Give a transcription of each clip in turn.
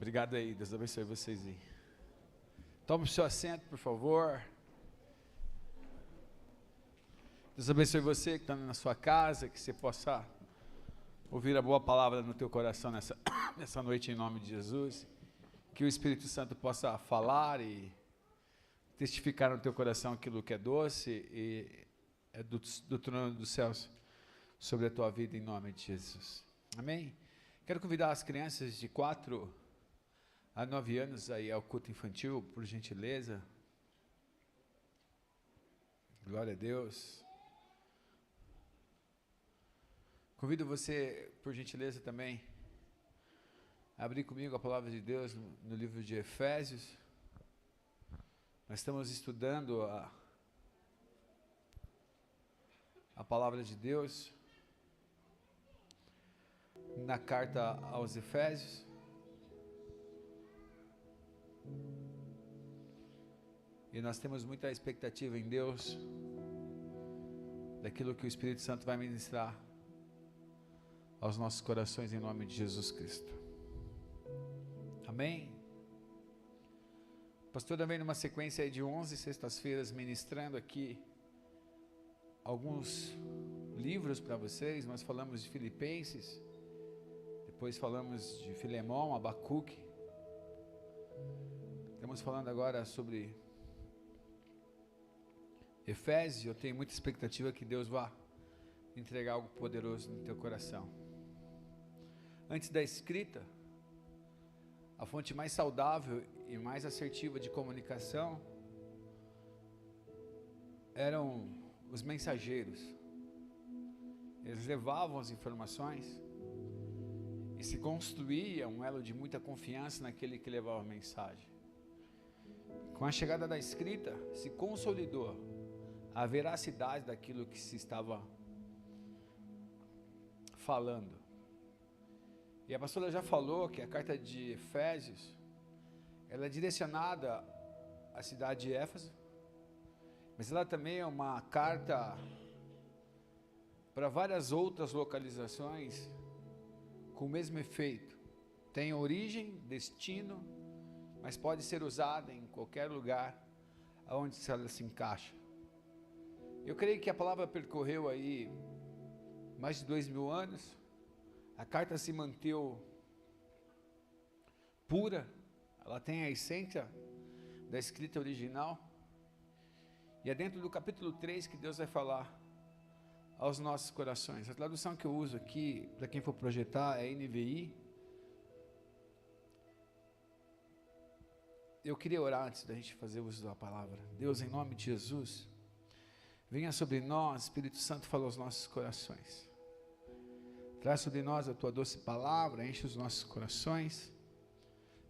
Obrigado aí, Deus abençoe vocês aí. Tome o seu assento, por favor. Deus abençoe você que está na sua casa, que você possa ouvir a boa palavra no teu coração nessa noite em nome de Jesus. Que o Espírito Santo possa falar e testificar no teu coração aquilo que é doce e é do trono dos céus sobre a tua vida em nome de Jesus. Amém? Quero convidar as crianças de 4 a 9 anos aí ao culto infantil, por gentileza. Glória a Deus. Convido você, por gentileza também, a abrir comigo a palavra de Deus no livro de Efésios. Nós estamos estudando a palavra de Deus na carta aos Efésios. E nós temos muita expectativa em Deus, daquilo que o Espírito Santo vai ministrar aos nossos corações em nome de Jesus Cristo. Amém? O pastor vem numa sequência aí de 11 sextas-feiras ministrando aqui alguns livros para vocês. Nós falamos de Filipenses, depois falamos de Filemão, Abacuque. Estamos falando agora sobre Efésios. Eu tenho muita expectativa que Deus vá entregar algo poderoso no teu coração. Antes da escrita, a fonte mais saudável e mais assertiva de comunicação eram os mensageiros. Eles levavam as informações e se construía um elo de muita confiança naquele que levava a mensagem. Com a chegada da escrita, se consolidou a veracidade daquilo que se estava falando. E a pastora já falou que a carta de Efésios, ela é direcionada à cidade de Éfeso, mas ela também é uma carta para várias outras localizações com o mesmo efeito. Tem origem, destino, mas pode ser usada em qualquer lugar onde ela se encaixa. Eu creio que a palavra percorreu aí mais de 2000 anos. A carta se manteve pura, ela tem a essência da escrita original. E é dentro do capítulo 3 que Deus vai falar aos nossos corações. A tradução que eu uso aqui, para quem for projetar, é NVI. Eu queria orar antes da gente fazer uso da palavra. Deus, em nome de Jesus, venha sobre nós, Espírito Santo, fala aos nossos corações. Traz sobre nós a tua doce palavra, enche os nossos corações.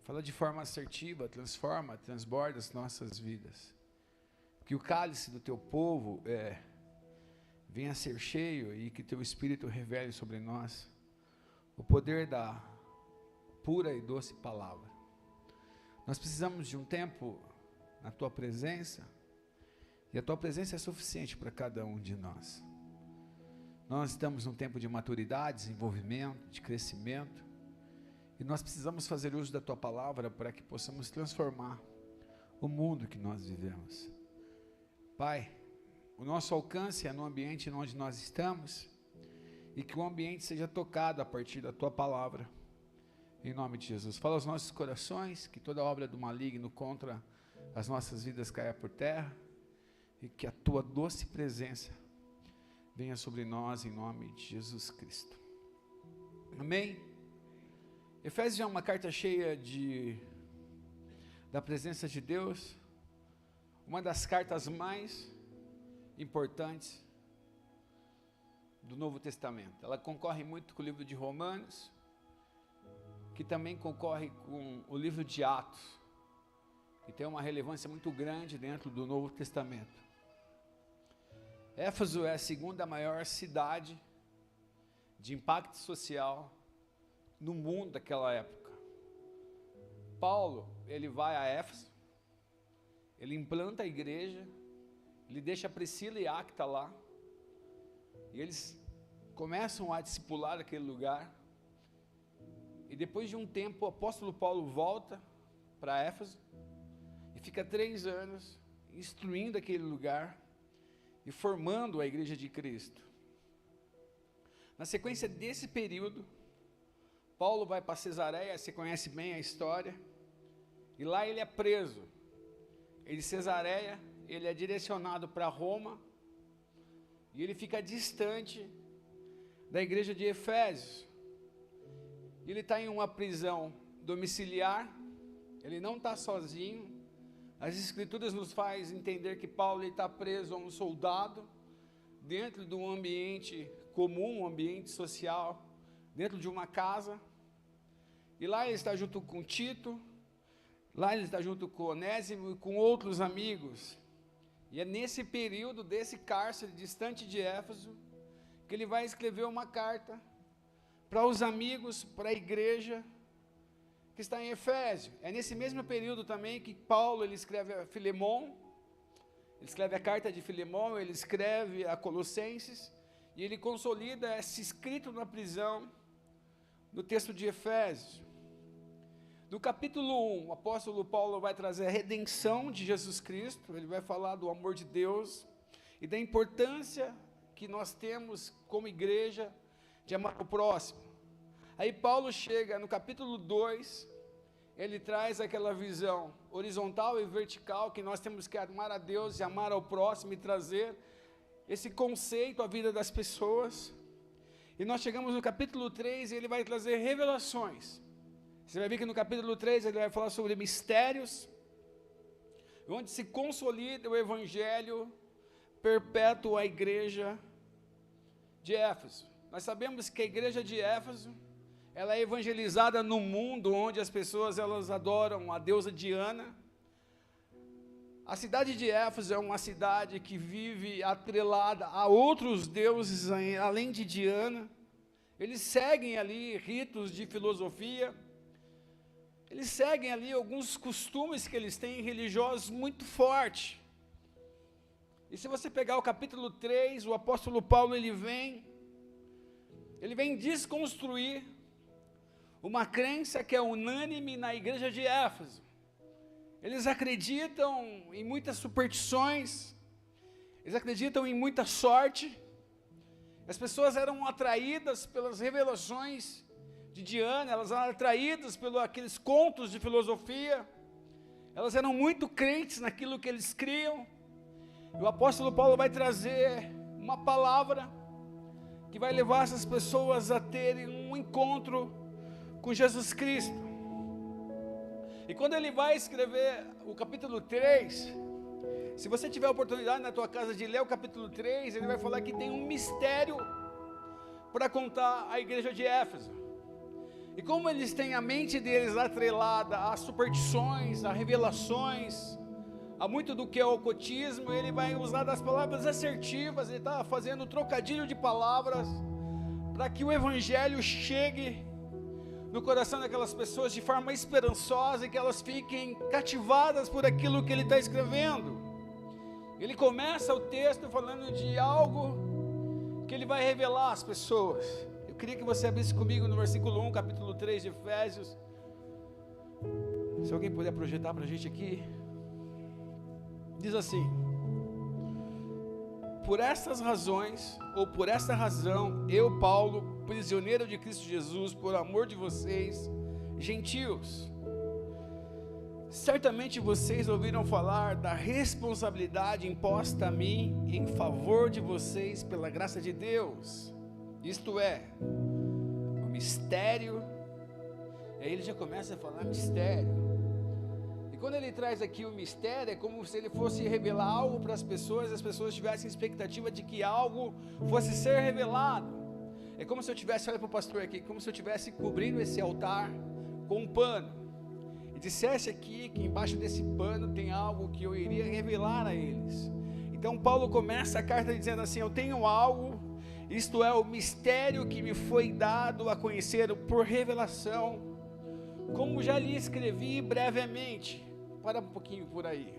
Fala de forma assertiva, transforma, transborda as nossas vidas. Que o cálice do teu povo venha a ser cheio e que teu Espírito revele sobre nós o poder da pura e doce palavra. Nós precisamos de um tempo na tua presença, e a tua presença é suficiente para cada um de nós. Nós estamos num tempo de maturidade, desenvolvimento, de crescimento, e nós precisamos fazer uso da tua palavra para que possamos transformar o mundo que nós vivemos. Pai, o nosso alcance é no ambiente onde nós estamos, e que o ambiente seja tocado a partir da tua palavra, em nome de Jesus. Fala aos nossos corações, que toda obra do maligno contra as nossas vidas caia por terra, e que a tua doce presença venha sobre nós em nome de Jesus Cristo. Amém? Efésios é uma carta cheia da presença de Deus, uma das cartas mais importantes do Novo Testamento. Ela concorre muito com o livro de Romanos, que também concorre com o livro de Atos, que tem uma relevância muito grande dentro do Novo Testamento. Éfeso é a segunda maior cidade de impacto social no mundo daquela época. Paulo, ele vai a Éfeso, ele implanta a igreja, ele deixa Priscila e Áquila lá, e eles começam a discipular aquele lugar, E depois de um tempo, o apóstolo Paulo volta para Éfeso e fica 3 anos instruindo aquele lugar e formando a igreja de Cristo. Na sequência desse período, Paulo vai para Cesareia, você conhece bem a história, e lá ele é preso. De Cesareia, ele é direcionado para Roma, e ele fica distante da igreja de Efésios. Ele está em uma prisão domiciliar, ele não está sozinho. As escrituras nos fazem entender que Paulo está preso a um soldado, dentro de um ambiente comum, um ambiente social, dentro de uma casa. E lá ele está junto com Tito, lá ele está junto com Onésimo e com outros amigos. E é nesse período desse cárcere distante de Éfeso que ele vai escrever uma carta para os amigos, para a igreja que está em Efésio. É nesse mesmo período também que Paulo ele escreve a Filemon, ele escreve a carta de Filemon, ele escreve a Colossenses, e ele consolida esse escrito na prisão, no texto de Efésios. No capítulo 1, o apóstolo Paulo vai trazer a redenção de Jesus Cristo, ele vai falar do amor de Deus e da importância que nós temos como igreja de amar o próximo. Aí Paulo chega no capítulo 2, ele traz aquela visão horizontal e vertical, que nós temos que amar a Deus e amar ao próximo e trazer esse conceito à vida das pessoas. E nós chegamos no capítulo 3 e ele vai trazer revelações. Você vai ver que no capítulo 3 ele vai falar sobre mistérios, onde se consolida o evangelho perpétuo à igreja de Éfeso. Nós sabemos que a igreja de Éfeso, ela é evangelizada no mundo onde as pessoas elas adoram a deusa Diana. A cidade de Éfeso é uma cidade que vive atrelada a outros deuses além de Diana. Eles seguem ali ritos de filosofia, eles seguem ali alguns costumes que eles têm religiosos muito fortes. E se você pegar o capítulo 3, o apóstolo Paulo ele vem desconstruir uma crença que é unânime na igreja de Éfeso. Eles acreditam em muitas superstições, eles acreditam em muita sorte. As pessoas eram atraídas pelas revelações de Diana, elas eram atraídas pelos aqueles contos de filosofia, elas eram muito crentes naquilo que eles criam. E o apóstolo Paulo vai trazer uma palavra que vai levar essas pessoas a terem um encontro com Jesus Cristo. E quando ele vai escrever o capítulo 3, se você tiver a oportunidade na tua casa de ler o capítulo 3, ele vai falar que tem um mistério para contar à igreja de Éfeso. E como eles têm a mente deles atrelada a superstições, a revelações, a muito do que é o ocultismo, ele vai usar das palavras assertivas, ele está fazendo um trocadilho de palavras, para que o evangelho chegue no coração daquelas pessoas de forma esperançosa e que elas fiquem cativadas por aquilo que ele está escrevendo. Ele começa o texto falando de algo que ele vai revelar às pessoas. Eu queria que você abrisse comigo no versículo 1, capítulo 3 de Efésios. Se alguém puder projetar para a gente aqui. Diz assim: por estas razões, ou por esta razão, eu, Paulo, prisioneiro de Cristo Jesus, por amor de vocês, gentios, certamente vocês ouviram falar da responsabilidade imposta a mim em favor de vocês pela graça de Deus, isto é, o mistério. Aí ele já começa a falar mistério. Quando ele traz aqui o mistério, é como se ele fosse revelar algo para as pessoas tivessem expectativa de que algo fosse ser revelado. É como se eu tivesse, olha para o pastor aqui, como se eu estivesse cobrindo esse altar com um pano, e dissesse aqui que embaixo desse pano tem algo que eu iria revelar a eles. Então Paulo começa a carta dizendo assim: eu tenho algo, isto é o mistério que me foi dado a conhecer por revelação, como já lhe escrevi brevemente. Para um pouquinho por aí.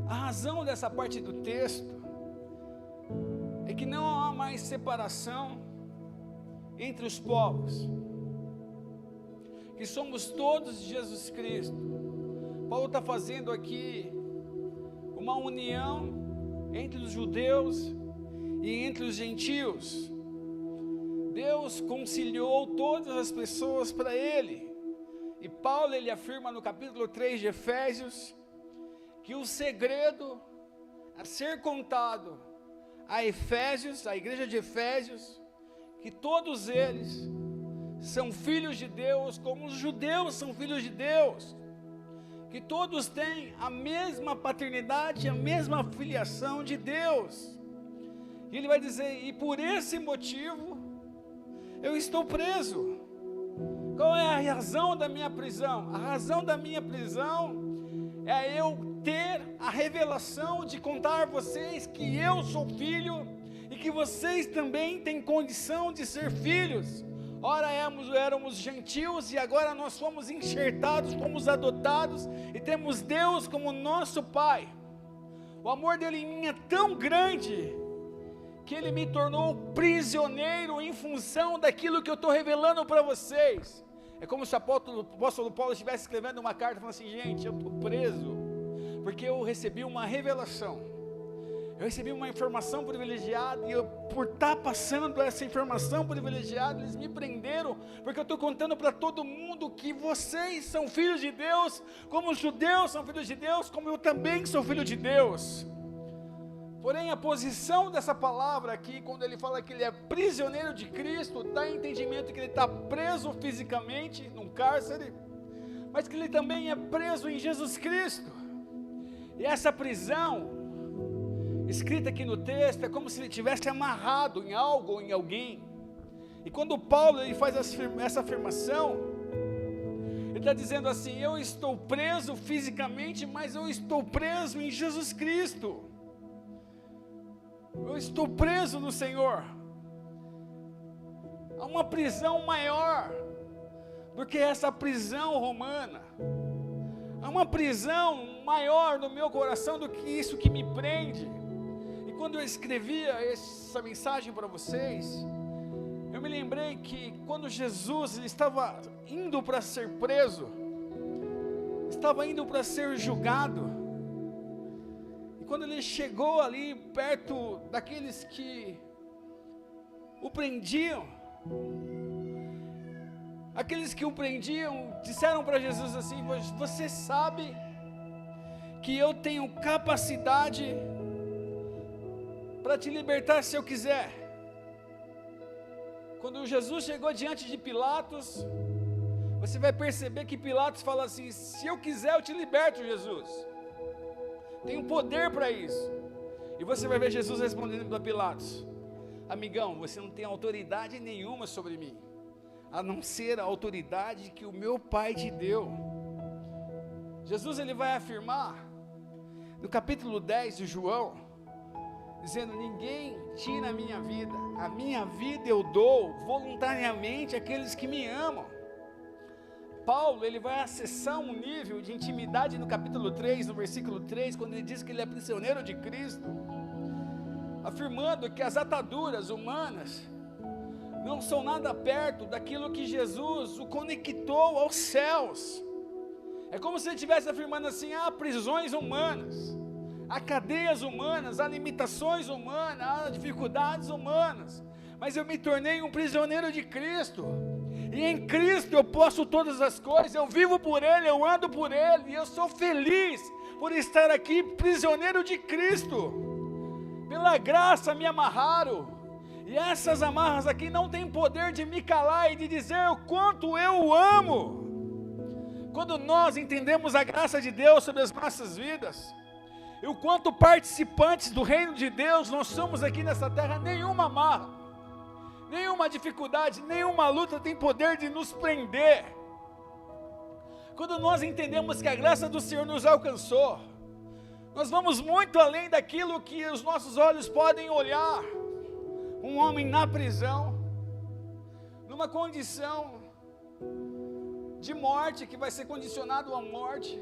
A razão dessa parte do texto é que não há mais separação entre os povos. que somos todos de Jesus Cristo. Paulo está fazendo aqui uma união entre os judeus e entre os gentios. Deus conciliou todas as pessoas para Ele. E Paulo, ele afirma no capítulo 3 de Efésios, que o segredo a ser contado a Efésios, a igreja de Efésios, que todos eles são filhos de Deus, como os judeus são filhos de Deus, que todos têm a mesma paternidade, a mesma filiação de Deus. E ele vai dizer, e por esse motivo, eu estou preso. Qual é a razão da minha prisão? A razão da minha prisão é eu ter a revelação de contar a vocês que eu sou filho e que vocês também têm condição de ser filhos. Ora éramos gentios e agora nós fomos enxertados, fomos adotados e temos Deus como nosso Pai. O amor dele em mim é tão grande que ele me tornou prisioneiro em função daquilo que eu estou revelando para vocês. É como se o apóstolo Paulo estivesse escrevendo uma carta falando assim, gente, eu estou preso porque eu recebi uma revelação, eu recebi uma informação privilegiada, e por estar passando essa informação privilegiada, eles me prenderam, porque eu estou contando para todo mundo que vocês são filhos de Deus, como os judeus são filhos de Deus, como eu também sou filho de Deus. Porém, a posição dessa palavra aqui, quando ele fala que ele é prisioneiro de Cristo, dá entendimento que ele está preso fisicamente, num cárcere, mas que ele também é preso em Jesus Cristo. E essa prisão, escrita aqui no texto, é como se ele tivesse amarrado em algo ou em alguém. E quando Paulo ele faz essa afirmação, ele está dizendo assim, eu estou preso fisicamente, mas eu estou preso em Jesus Cristo. Eu estou preso no Senhor. Há uma prisão maior do que essa prisão romana. Há uma prisão maior no meu coração do que isso que me prende. E quando eu escrevia essa mensagem para vocês, eu me lembrei que quando Jesus ele estava indo para ser preso, estava indo para ser julgado, e quando ele chegou ali perto daqueles que o prendiam, aqueles que o prendiam disseram para Jesus assim, você sabe que eu tenho capacidade para te libertar se eu quiser. Quando Jesus chegou diante de Pilatos, você vai perceber que Pilatos fala assim, se eu quiser eu te liberto, Jesus, tenho poder para isso. E você vai ver Jesus respondendo para Pilatos, amigão, você não tem autoridade nenhuma sobre mim, a não ser a autoridade que o meu Pai te deu. Jesus ele vai afirmar no capítulo 10 de João, dizendo, ninguém tira a minha vida eu dou voluntariamente àqueles que me amam. Paulo ele vai acessar um nível de intimidade no capítulo 3, no versículo 3, quando ele diz que ele é prisioneiro de Cristo, afirmando que as ataduras humanas não são nada perto daquilo que Jesus o conectou aos céus. É como se ele estivesse afirmando assim, há prisões humanas, há cadeias humanas, há limitações humanas, há dificuldades humanas, mas eu me tornei um prisioneiro de Cristo, e em Cristo eu posso todas as coisas, eu vivo por Ele, eu ando por Ele, e eu sou feliz por estar aqui prisioneiro de Cristo. Pela graça me amarraram, e essas amarras aqui não têm poder de me calar e de dizer o quanto eu o amo. Quando nós entendemos a graça de Deus sobre as nossas vidas, e o quanto participantes do reino de Deus nós somos aqui nessa terra, nenhuma amarra, nenhuma dificuldade, nenhuma luta tem poder de nos prender. Quando nós entendemos que a graça do Senhor nos alcançou, nós vamos muito além daquilo que os nossos olhos podem olhar. Um homem na prisão, numa condição de morte, que vai ser condicionado à morte,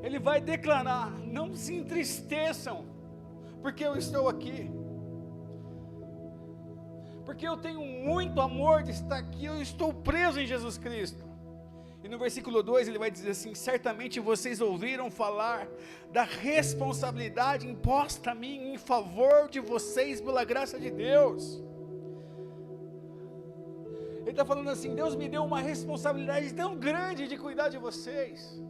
ele vai declarar, não se entristeçam, porque eu estou aqui, porque eu tenho muito amor de estar aqui, eu estou preso em Jesus Cristo. E no versículo 2 ele vai dizer assim: certamente vocês ouviram falar da responsabilidade imposta a mim em favor de vocês pela graça de Deus. Ele está falando assim: Deus me deu uma responsabilidade tão grande de cuidar de vocês.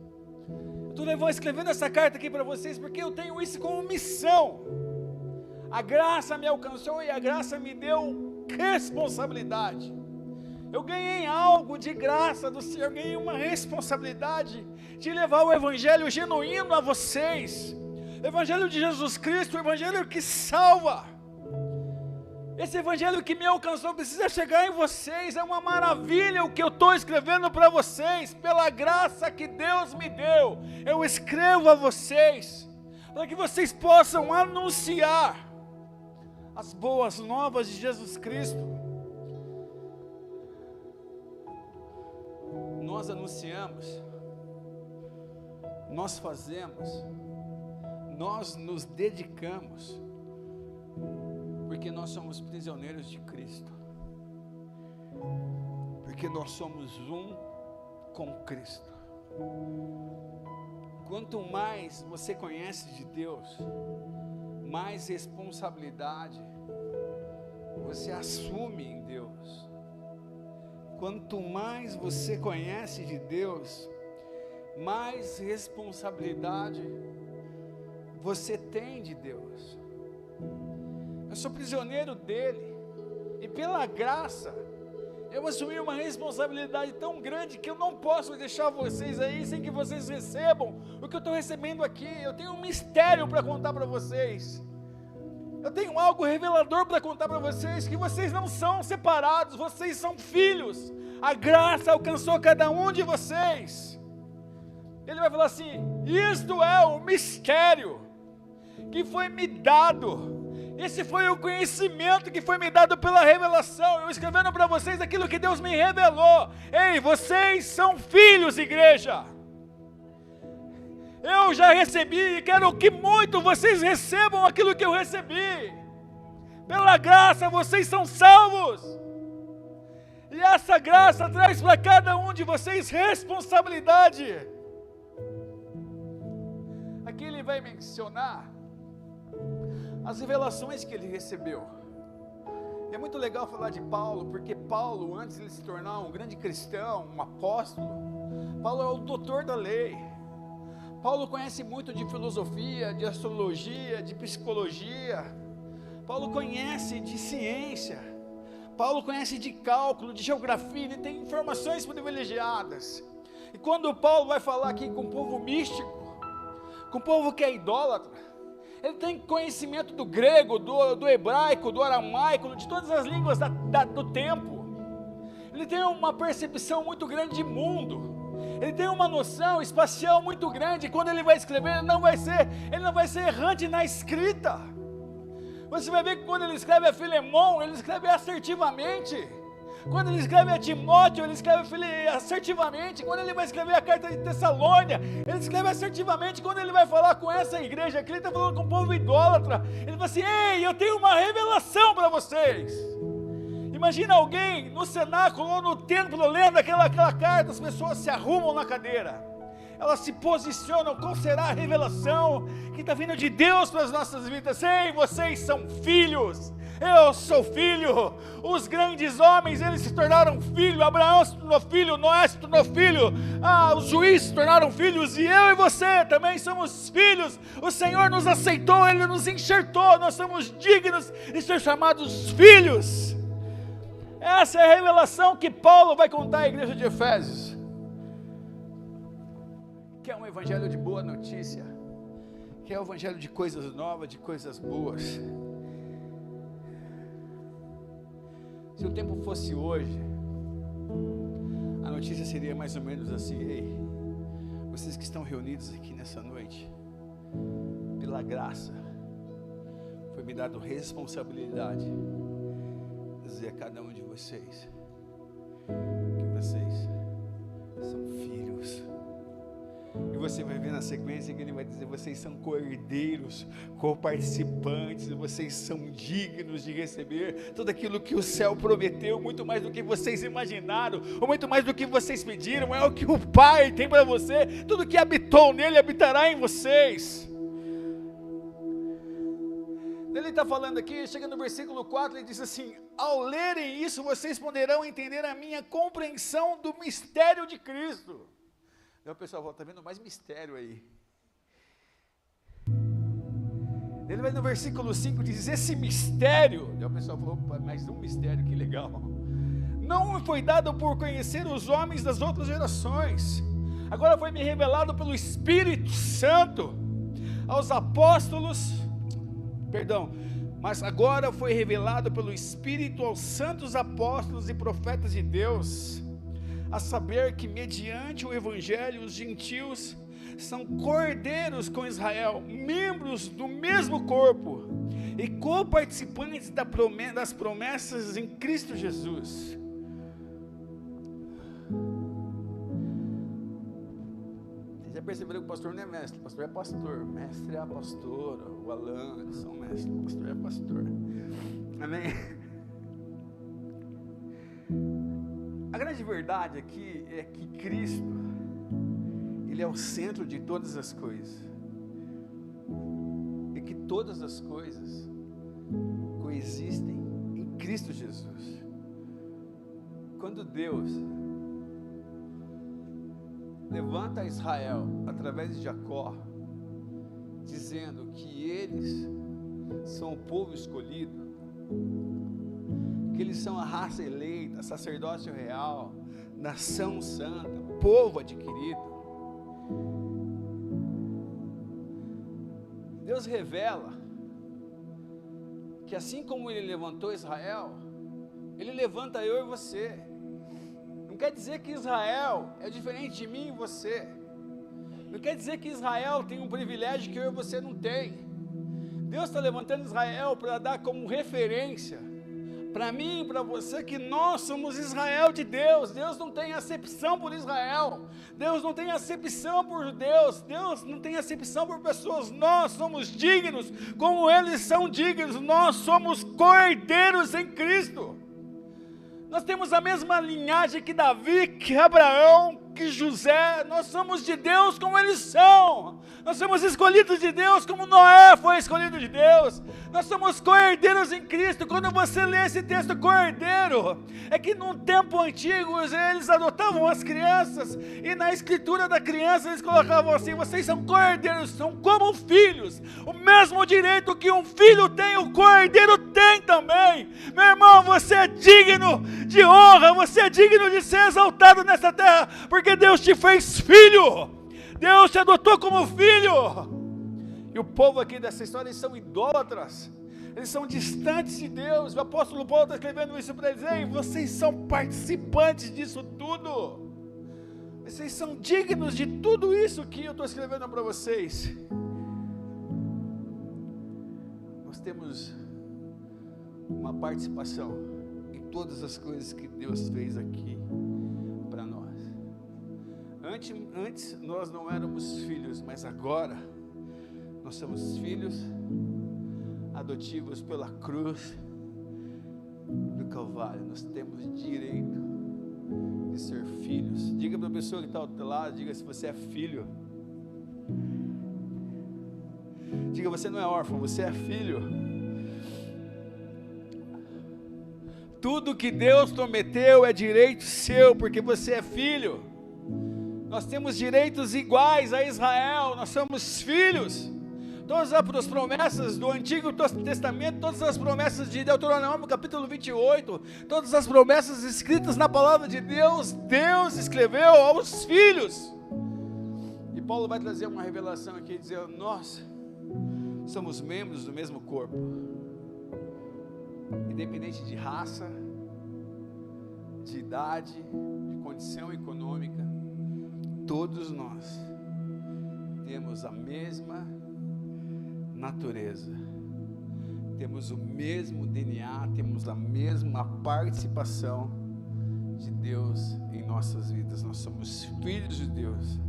Eu estou escrevendo essa carta aqui para vocês porque eu tenho isso como missão. A graça me alcançou e a graça me deu responsabilidade. Eu ganhei algo de graça do Senhor, ganhei uma responsabilidade de levar o evangelho genuíno a vocês. O evangelho de Jesus Cristo, o evangelho que salva. Esse evangelho que me alcançou precisa chegar em vocês. É uma maravilha o que eu estou escrevendo para vocês. Pela graça que Deus me deu, eu escrevo a vocês, para que vocês possam anunciar as boas novas de Jesus Cristo. Nós anunciamos, nós fazemos, nós nos dedicamos, porque nós somos prisioneiros de Cristo, porque nós somos um com Cristo. Quanto mais você conhece de Deus, mais responsabilidade você assume em Deus. Quanto mais você conhece de Deus, mais responsabilidade você tem de Deus. Eu sou prisioneiro dele, e pela graça, eu assumi uma responsabilidade tão grande que eu não posso deixar vocês aí sem que vocês recebam o que eu estou recebendo aqui. Eu tenho um mistério para contar para vocês. Eu tenho algo revelador para contar para vocês, que vocês não são separados, vocês são filhos. A graça alcançou cada um de vocês. Ele vai falar assim: isto é o mistério que foi me dado. Esse foi o conhecimento que foi me dado pela revelação. Eu escrevendo para vocês aquilo que Deus me revelou. Ei, vocês são filhos, igreja. Eu já recebi e quero que muito vocês recebam aquilo que eu recebi. Pela graça vocês são salvos. E essa graça traz para cada um de vocês responsabilidade. Aqui ele vai mencionar as revelações que ele recebeu. É muito legal falar de Paulo, porque Paulo, antes de ele se tornar um grande cristão, um apóstolo, Paulo é o doutor da lei. Paulo conhece muito de filosofia, de astrologia, de psicologia. Paulo conhece de ciência. Paulo conhece de cálculo, de geografia. Ele tem informações privilegiadas. E quando Paulo vai falar aqui com o povo místico, com o povo que é idólatra, ele tem conhecimento do grego, do hebraico, do aramaico, de todas as línguas do tempo. Ele tem uma percepção muito grande de mundo. Ele tem uma noção espacial muito grande. Quando ele vai escrever, ele não vai ser errante na escrita. Você vai ver que quando ele escreve a Filemão, ele escreve assertivamente. Quando ele escreve a Timóteo, ele escreve assertivamente. Quando ele vai escrever a carta de Tessalônia, ele escreve assertivamente. Quando ele vai falar com essa igreja aqui, ele está falando com o povo idólatra. Ele fala assim: ei, eu tenho uma revelação para vocês. Imagina alguém no cenáculo ou no templo lendo aquela carta. As pessoas se arrumam na cadeira, elas se posicionam. Qual será a revelação que está vindo de Deus para as nossas vidas? Ei, vocês são filhos. Eu sou filho. Os grandes homens, eles se tornaram filhos. Abraão se tornou filho, Noé se tornou filho, os juízes se tornaram filhos, e eu e você também somos filhos. O Senhor nos aceitou, Ele nos enxertou. Nós somos dignos de ser chamados filhos. Essa é a revelação que Paulo vai contar à igreja de Efésios, que é um evangelho de boa notícia, que é um evangelho de coisas novas, de coisas boas. Se o tempo fosse hoje, a notícia seria mais ou menos assim: ei, vocês que estão reunidos aqui nessa noite, pela graça, foi me dado responsabilidade de dizer a cada um de vocês que vocês são filhos. E você vai ver na sequência que ele vai dizer: vocês são cordeiros, co-participantes, vocês são dignos de receber tudo aquilo que o céu prometeu, muito mais do que vocês imaginaram, ou muito mais do que vocês pediram. É o que o Pai tem para você, tudo que habitou nele habitará em vocês. Ele está falando aqui, chega no versículo 4, ele diz assim: ao lerem isso, vocês poderão entender a minha compreensão do mistério de Cristo. Aí o pessoal volta, está vendo mais mistério aí. Ele vai no versículo 5, diz: esse mistério, aí o pessoal falou, mais um mistério, que legal. Não foi dado por conhecer os homens das outras gerações, agora foi me revelado pelo Espírito Santo aos apóstolos, mas agora foi revelado pelo Espírito aos santos apóstolos e profetas de Deus, a saber que mediante o Evangelho os gentios são cordeiros com Israel, membros do mesmo corpo e co-participantes das promessas em Cristo Jesus. Já perceberam que o pastor não é mestre, o pastor é pastor, mestre é a pastora, o Alan, eles são mestres, o pastor é pastor, amém? A grande verdade aqui é que Cristo, Ele é o centro de todas as coisas, e que todas as coisas coexistem em Cristo Jesus. Quando Deus levanta Israel através de Jacó, dizendo que eles são o povo escolhido, que eles são a raça eleita, sacerdócio real, nação santa, povo adquirido. Deus revela que assim como Ele levantou Israel, Ele levanta eu e você. Não quer dizer que Israel é diferente de mim e você. Não quer dizer que Israel tem um privilégio que eu e você não tem. Deus está levantando Israel para dar como referência para mim e para você que nós somos Israel de Deus. Deus não tem acepção por Israel, Deus não tem acepção por judeus, Deus não tem acepção por pessoas. Nós somos dignos como eles são dignos, nós somos cordeiros em Cristo. Nós temos a mesma linhagem que Davi, que Abraão, que José. Nós somos de Deus como eles são. Nós somos escolhidos de Deus como Noé foi escolhido de Deus. Nós somos cordeiros em Cristo. Quando você lê esse texto, cordeiro, é que num tempo antigo eles adotavam as crianças e na escritura da criança eles colocavam assim: vocês são cordeiros, são como filhos. O mesmo direito que um filho tem, o cordeiro tem também. Meu irmão, você é digno de honra, você é digno de ser exaltado nessa terra, porque Deus te fez filho. Deus te adotou como filho. E o povo aqui dessa história, eles são idólatras, eles são distantes de Deus. O apóstolo Paulo está escrevendo isso para eles: ei, vocês são participantes disso tudo, vocês são dignos de tudo isso que eu estou escrevendo para vocês. Nós temos uma participação em todas as coisas que Deus fez aqui para nós. Antes nós não éramos filhos, mas agora nós somos filhos adotivos pela cruz do Calvário. Nós temos direito de ser filhos. Diga para a pessoa que está ao teu lado, diga se você é filho. Diga, você não é órfão, você é filho. Tudo que Deus prometeu é direito seu, porque você é filho. Nós temos direitos iguais a Israel, nós somos filhos. Todas as promessas do Antigo Testamento, todas as promessas de Deuteronômio capítulo 28, todas as promessas escritas na palavra de Deus, Deus escreveu aos filhos. E Paulo vai trazer uma revelação aqui, dizendo: nós somos membros do mesmo corpo, independente de raça, de idade, de condição econômica. Todos nós temos a mesma natureza, temos o mesmo DNA, temos a mesma participação de Deus em nossas vidas. Nós somos filhos de Deus.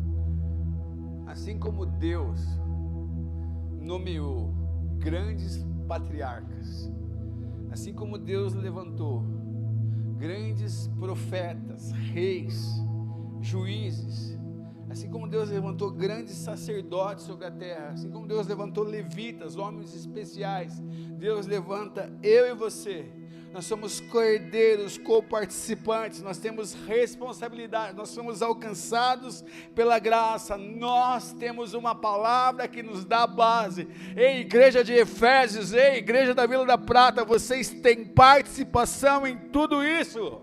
Assim como Deus nomeou grandes patriarcas, assim como Deus levantou grandes profetas, reis, juízes, assim como Deus levantou grandes sacerdotes sobre a terra, assim como Deus levantou levitas, homens especiais, Deus levanta eu e você. Nós somos cordeiros, co-participantes, nós temos responsabilidade, nós somos alcançados pela graça, nós temos uma palavra que nos dá base. Ei, igreja de Efésios, ei, igreja da Vila da Prata, vocês têm participação em tudo isso.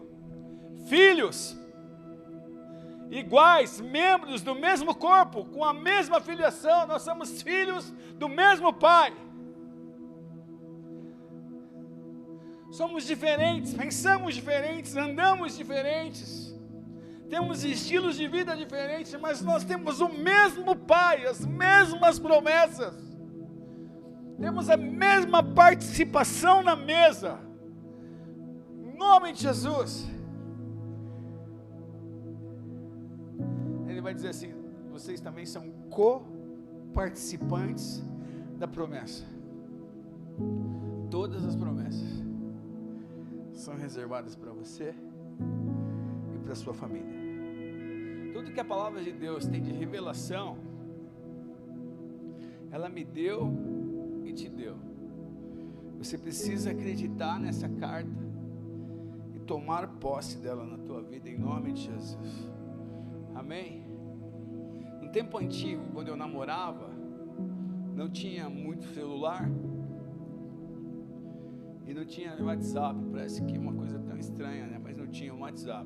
Filhos, iguais, membros do mesmo corpo, com a mesma filiação, nós somos filhos do mesmo Pai. Somos diferentes, pensamos diferentes, andamos diferentes, temos estilos de vida diferentes, mas nós temos o mesmo Pai, as mesmas promessas, temos a mesma participação na mesa, em nome de Jesus. Ele vai dizer assim: vocês também são co-participantes da promessa. Todas as promessas são reservadas para você e para sua família. Tudo que a palavra de Deus tem de revelação, ela me deu e te deu. Você precisa acreditar nessa carta e tomar posse dela na tua vida, em nome de Jesus. Amém? No tempo antigo, quando eu namorava, não tinha muito celular e não tinha WhatsApp. Parece que uma coisa tão estranha, né? Mas não tinha um WhatsApp.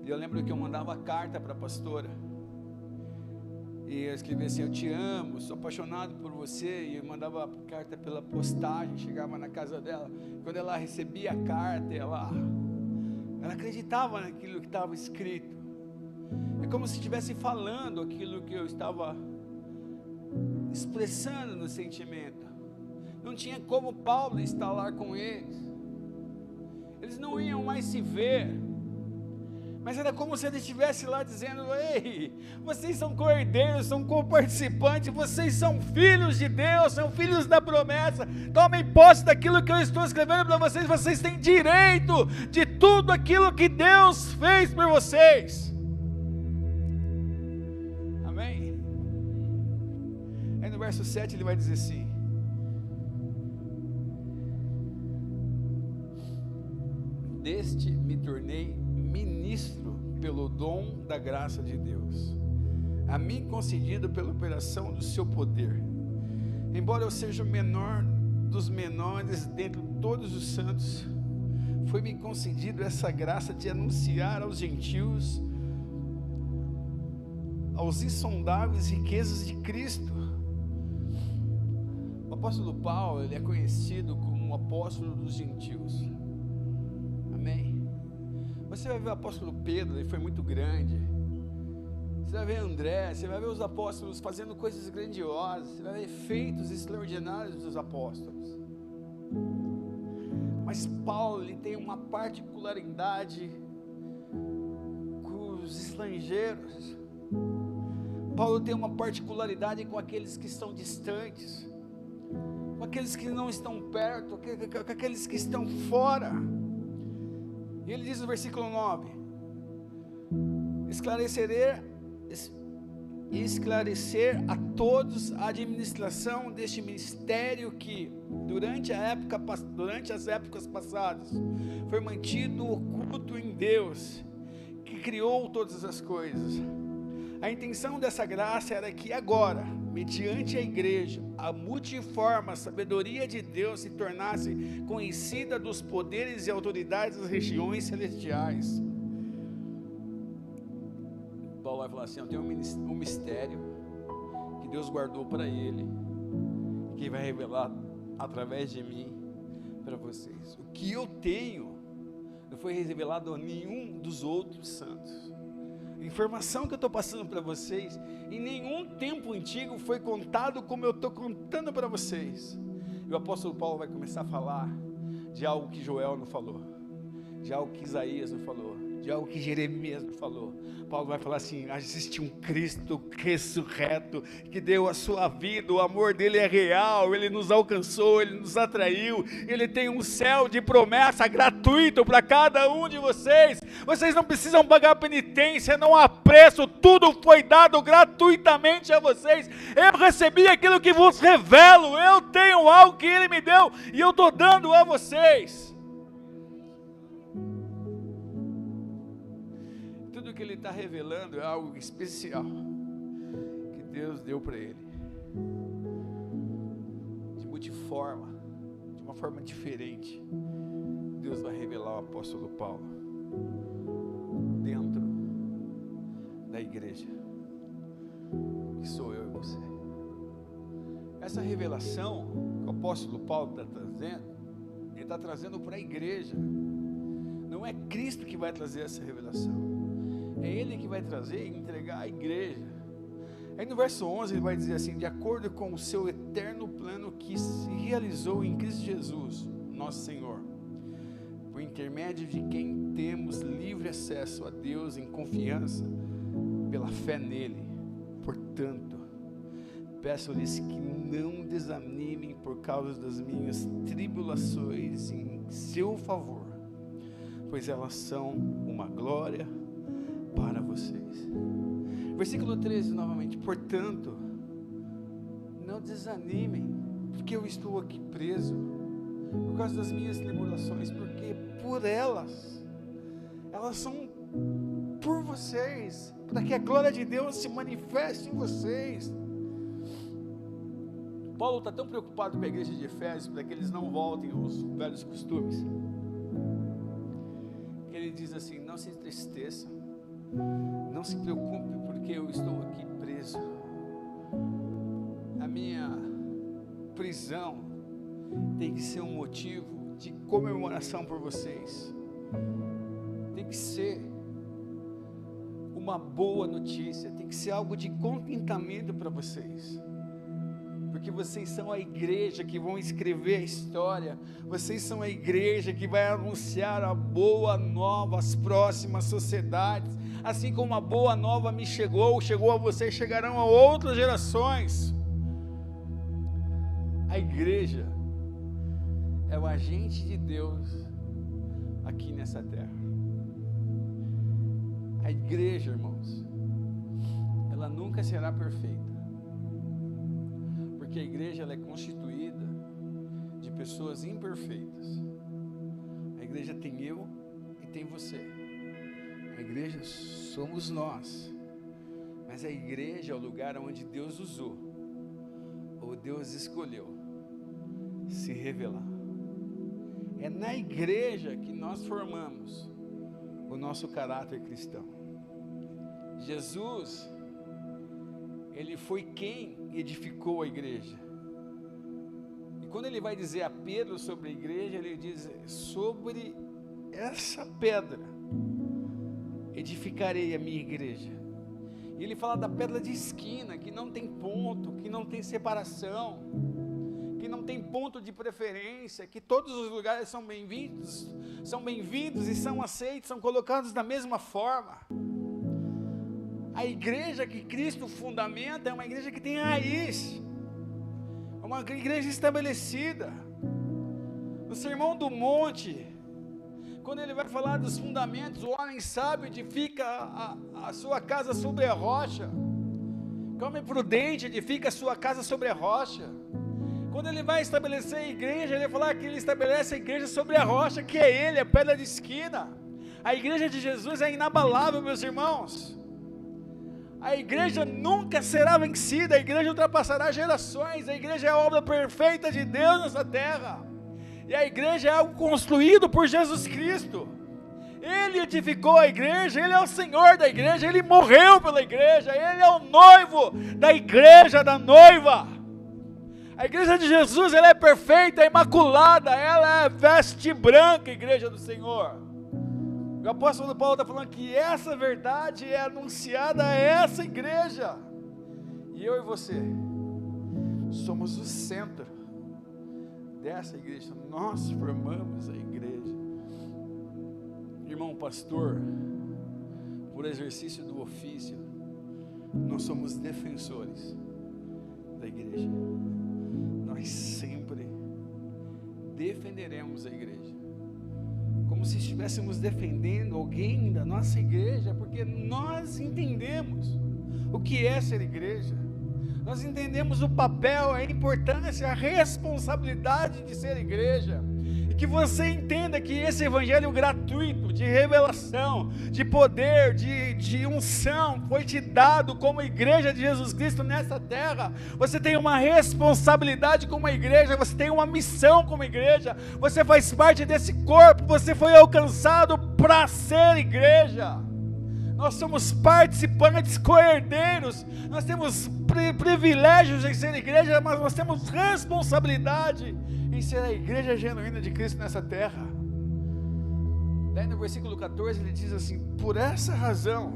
E eu lembro que eu mandava carta para a pastora e eu escrevia assim: eu te amo, sou apaixonado por você. E eu mandava a carta pela postagem, chegava na casa dela. Quando ela recebia a carta, ela acreditava naquilo que estava escrito. É como se estivesse falando aquilo que eu estava expressando no sentimento. Não tinha como Paulo instalar com eles. Eles não iam mais se ver. Mas era como se ele estivesse lá dizendo: ei, vocês são cordeiros, são co-participantes, vocês são filhos de Deus, são filhos da promessa. Tomem posse daquilo que eu estou escrevendo para vocês. Vocês têm direito de tudo aquilo que Deus fez por vocês. Amém? Aí no verso 7 ele vai dizer assim: deste me tornei ministro pelo dom da graça de Deus, a mim concedido pela operação do seu poder. Embora eu seja o menor dos menores dentre todos os santos, foi-me concedido essa graça de anunciar aos gentios as insondáveis riquezas de Cristo. O apóstolo Paulo, ele é conhecido como o apóstolo dos gentios. Amém? Você vai ver o apóstolo Pedro, ele foi muito grande. Você vai ver André, você vai ver os apóstolos fazendo coisas grandiosas, você vai ver feitos extraordinários dos apóstolos. Mas Paulo, ele tem uma particularidade com os estrangeiros. Paulo tem uma particularidade com aqueles que estão distantes, com aqueles que não estão perto, com aqueles que estão fora. E ele diz no versículo 9: esclarecer a todos a administração deste ministério que, durante as épocas passadas, foi mantido oculto em Deus, que criou todas as coisas. A intenção dessa graça era que agora, mediante a igreja, a multiforme sabedoria de Deus se tornasse conhecida dos poderes e autoridades das regiões celestiais. Paulo vai falar assim: eu tenho um mistério que Deus guardou para ele, que vai revelar através de mim para vocês. O que eu tenho não foi revelado a nenhum dos outros santos. A informação que eu estou passando para vocês, em nenhum tempo antigo foi contado como eu estou contando para vocês. E o apóstolo Paulo vai começar a falar de algo que Joel não falou, de algo que Isaías não falou, de algo que Jeremias falou. Paulo vai falar assim: existe um Cristo ressurreto, que deu a sua vida, o amor dele é real, ele nos alcançou, ele nos atraiu, ele tem um céu de promessa gratuito para cada um de vocês. Vocês não precisam pagar penitência, não há preço, tudo foi dado gratuitamente a vocês. Eu recebi aquilo que vos revelo, eu tenho algo que ele me deu e eu estou dando a vocês. Tudo que ele está revelando é algo especial que Deus deu para ele, de multiforma, de uma forma diferente. Deus vai revelar ao apóstolo Paulo dentro da igreja, que sou eu e você. Essa revelação que o apóstolo Paulo está trazendo, ele está trazendo para a igreja. Não é Cristo que vai trazer essa revelação, é Ele que vai trazer e entregar à igreja. Aí no verso 11 ele vai dizer assim: de acordo com o seu eterno plano que se realizou em Cristo Jesus, nosso Senhor, por intermédio de quem temos livre acesso a Deus em confiança, pela fé nele. Portanto, peço-lhes que não desanimem por causa das minhas tribulações em seu favor, pois elas são uma glória para vocês. Versículo 13 novamente: portanto, não desanimem, porque eu estou aqui preso, por causa das minhas tribulações, porque por elas são por vocês, para que a glória de Deus se manifeste em vocês. Paulo está tão preocupado com a igreja de Efésios, para que eles não voltem aos velhos costumes, que ele diz assim: não se entristeçam, não se preocupe, porque eu estou aqui preso. A minha prisão tem que ser um motivo de comemoração por vocês, tem que ser uma boa notícia, tem que ser algo de contentamento para vocês, porque vocês são a igreja que vão escrever a história, vocês são a igreja que vai anunciar a boa nova às próximas sociedades. Assim como a boa nova me chegou a vocês, chegarão a outras gerações. A igreja é o agente de Deus aqui nessa terra. A igreja, irmãos, ela nunca será perfeita, porque a igreja ela é constituída de pessoas imperfeitas. A igreja tem eu e tem você. A igreja somos nós, mas a igreja é o lugar onde Deus usou, ou Deus escolheu se revelar. É na igreja que nós formamos o nosso caráter cristão. Jesus, ele foi quem edificou a igreja. E quando ele vai dizer a Pedro sobre a igreja, ele diz: sobre essa pedra edificarei a minha igreja. E ele fala da pedra de esquina, que não tem ponto, que não tem separação, que não tem ponto de preferência, que todos os lugares são bem-vindos e são aceitos, são colocados da mesma forma. A igreja que Cristo fundamenta é uma igreja que tem raiz, é uma igreja estabelecida. No Sermão do Monte, quando ele vai falar dos fundamentos, o homem sábio edifica a sua casa sobre a rocha, o homem prudente edifica a sua casa sobre a rocha. Quando ele vai estabelecer a igreja, ele vai falar que ele estabelece a igreja sobre a rocha, que é ele, a pedra de esquina. A igreja de Jesus é inabalável, meus irmãos. A igreja nunca será vencida, a igreja ultrapassará gerações, a igreja é a obra perfeita de Deus nessa terra, e a igreja é algo construído por Jesus Cristo. Ele edificou a igreja, Ele é o Senhor da igreja, Ele morreu pela igreja, Ele é o noivo da igreja, da noiva. A igreja de Jesus, ela é perfeita, é imaculada, ela é veste branca, a igreja do Senhor. O apóstolo Paulo está falando que essa verdade é anunciada a essa igreja, e eu e você somos o centro dessa igreja, nós formamos a igreja. Irmão pastor, por exercício do ofício, nós somos defensores da igreja. Nós sempre defenderemos a igreja, como se estivéssemos defendendo alguém da nossa igreja, porque nós entendemos o que é ser igreja, nós entendemos o papel, a importância, a responsabilidade de ser igreja. Que você entenda que esse evangelho gratuito, de revelação, de poder, de unção, foi te dado como igreja de Jesus Cristo nessa terra. Você tem uma responsabilidade como igreja, você tem uma missão como igreja, você faz parte desse corpo, você foi alcançado para ser igreja. Nós somos participantes, co-herdeiros, nós temos privilégios em ser igreja, mas nós temos responsabilidade em ser a igreja genuína de Cristo nessa terra. Daí no versículo 14 ele diz assim: por essa razão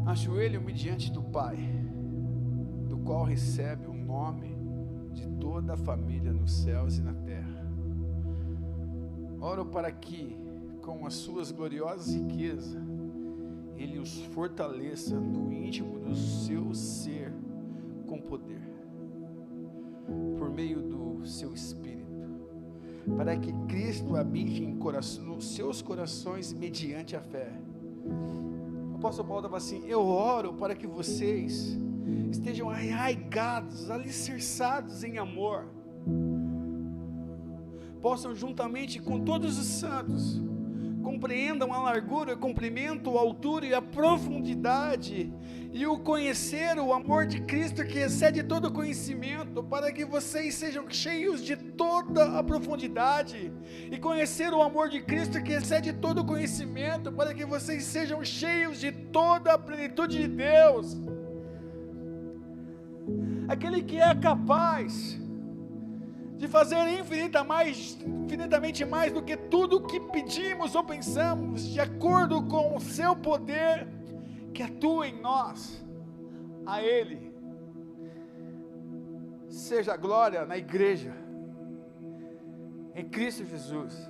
ajoelho-me diante do Pai, do qual recebe o nome de toda a família nos céus e na terra. Oro para que, com as suas gloriosas riquezas, Ele os fortaleça no íntimo do seu ser com poder, por meio do seu Espírito, para que Cristo habite nos seus corações mediante a fé. O apóstolo Paulo estava assim: eu oro para que vocês estejam arraigados, alicerçados em amor, possam juntamente com todos os santos compreendam a largura, o comprimento, a altura e a profundidade, e o conhecer o amor de Cristo que excede todo conhecimento, para que vocês sejam cheios de toda a profundidade, e conhecer o amor de Cristo que excede todo conhecimento, para que vocês sejam cheios de toda a plenitude de Deus. Aquele que é capaz de fazer infinitamente mais do que tudo o que pedimos ou pensamos, de acordo com o seu poder que atua em nós. A Ele seja a glória na igreja, em Cristo Jesus,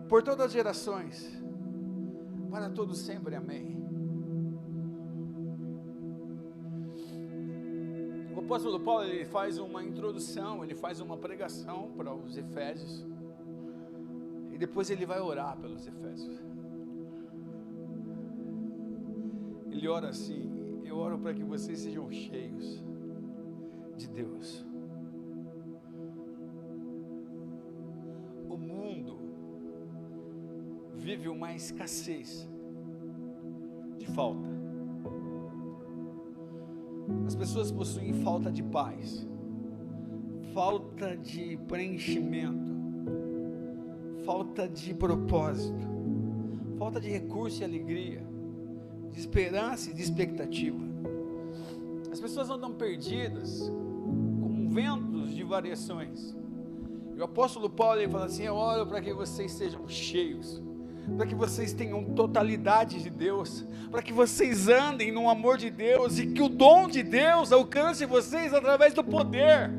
por todas as gerações, para todos sempre. Amém. O apóstolo Paulo, ele faz uma introdução, ele faz uma pregação para os Efésios, e depois ele vai orar pelos Efésios. Ele ora assim: eu oro para que vocês sejam cheios de Deus. O mundo vive uma escassez de falta. As pessoas possuem falta de paz, falta de preenchimento, falta de propósito, falta de recurso e alegria, de esperança e de expectativa. As pessoas andam perdidas, com ventos de variações. E o apóstolo Paulo, ele fala assim: eu oro para que vocês sejam cheios, para que vocês tenham totalidade de Deus, para que vocês andem no amor de Deus, e que o dom de Deus alcance vocês através do poder.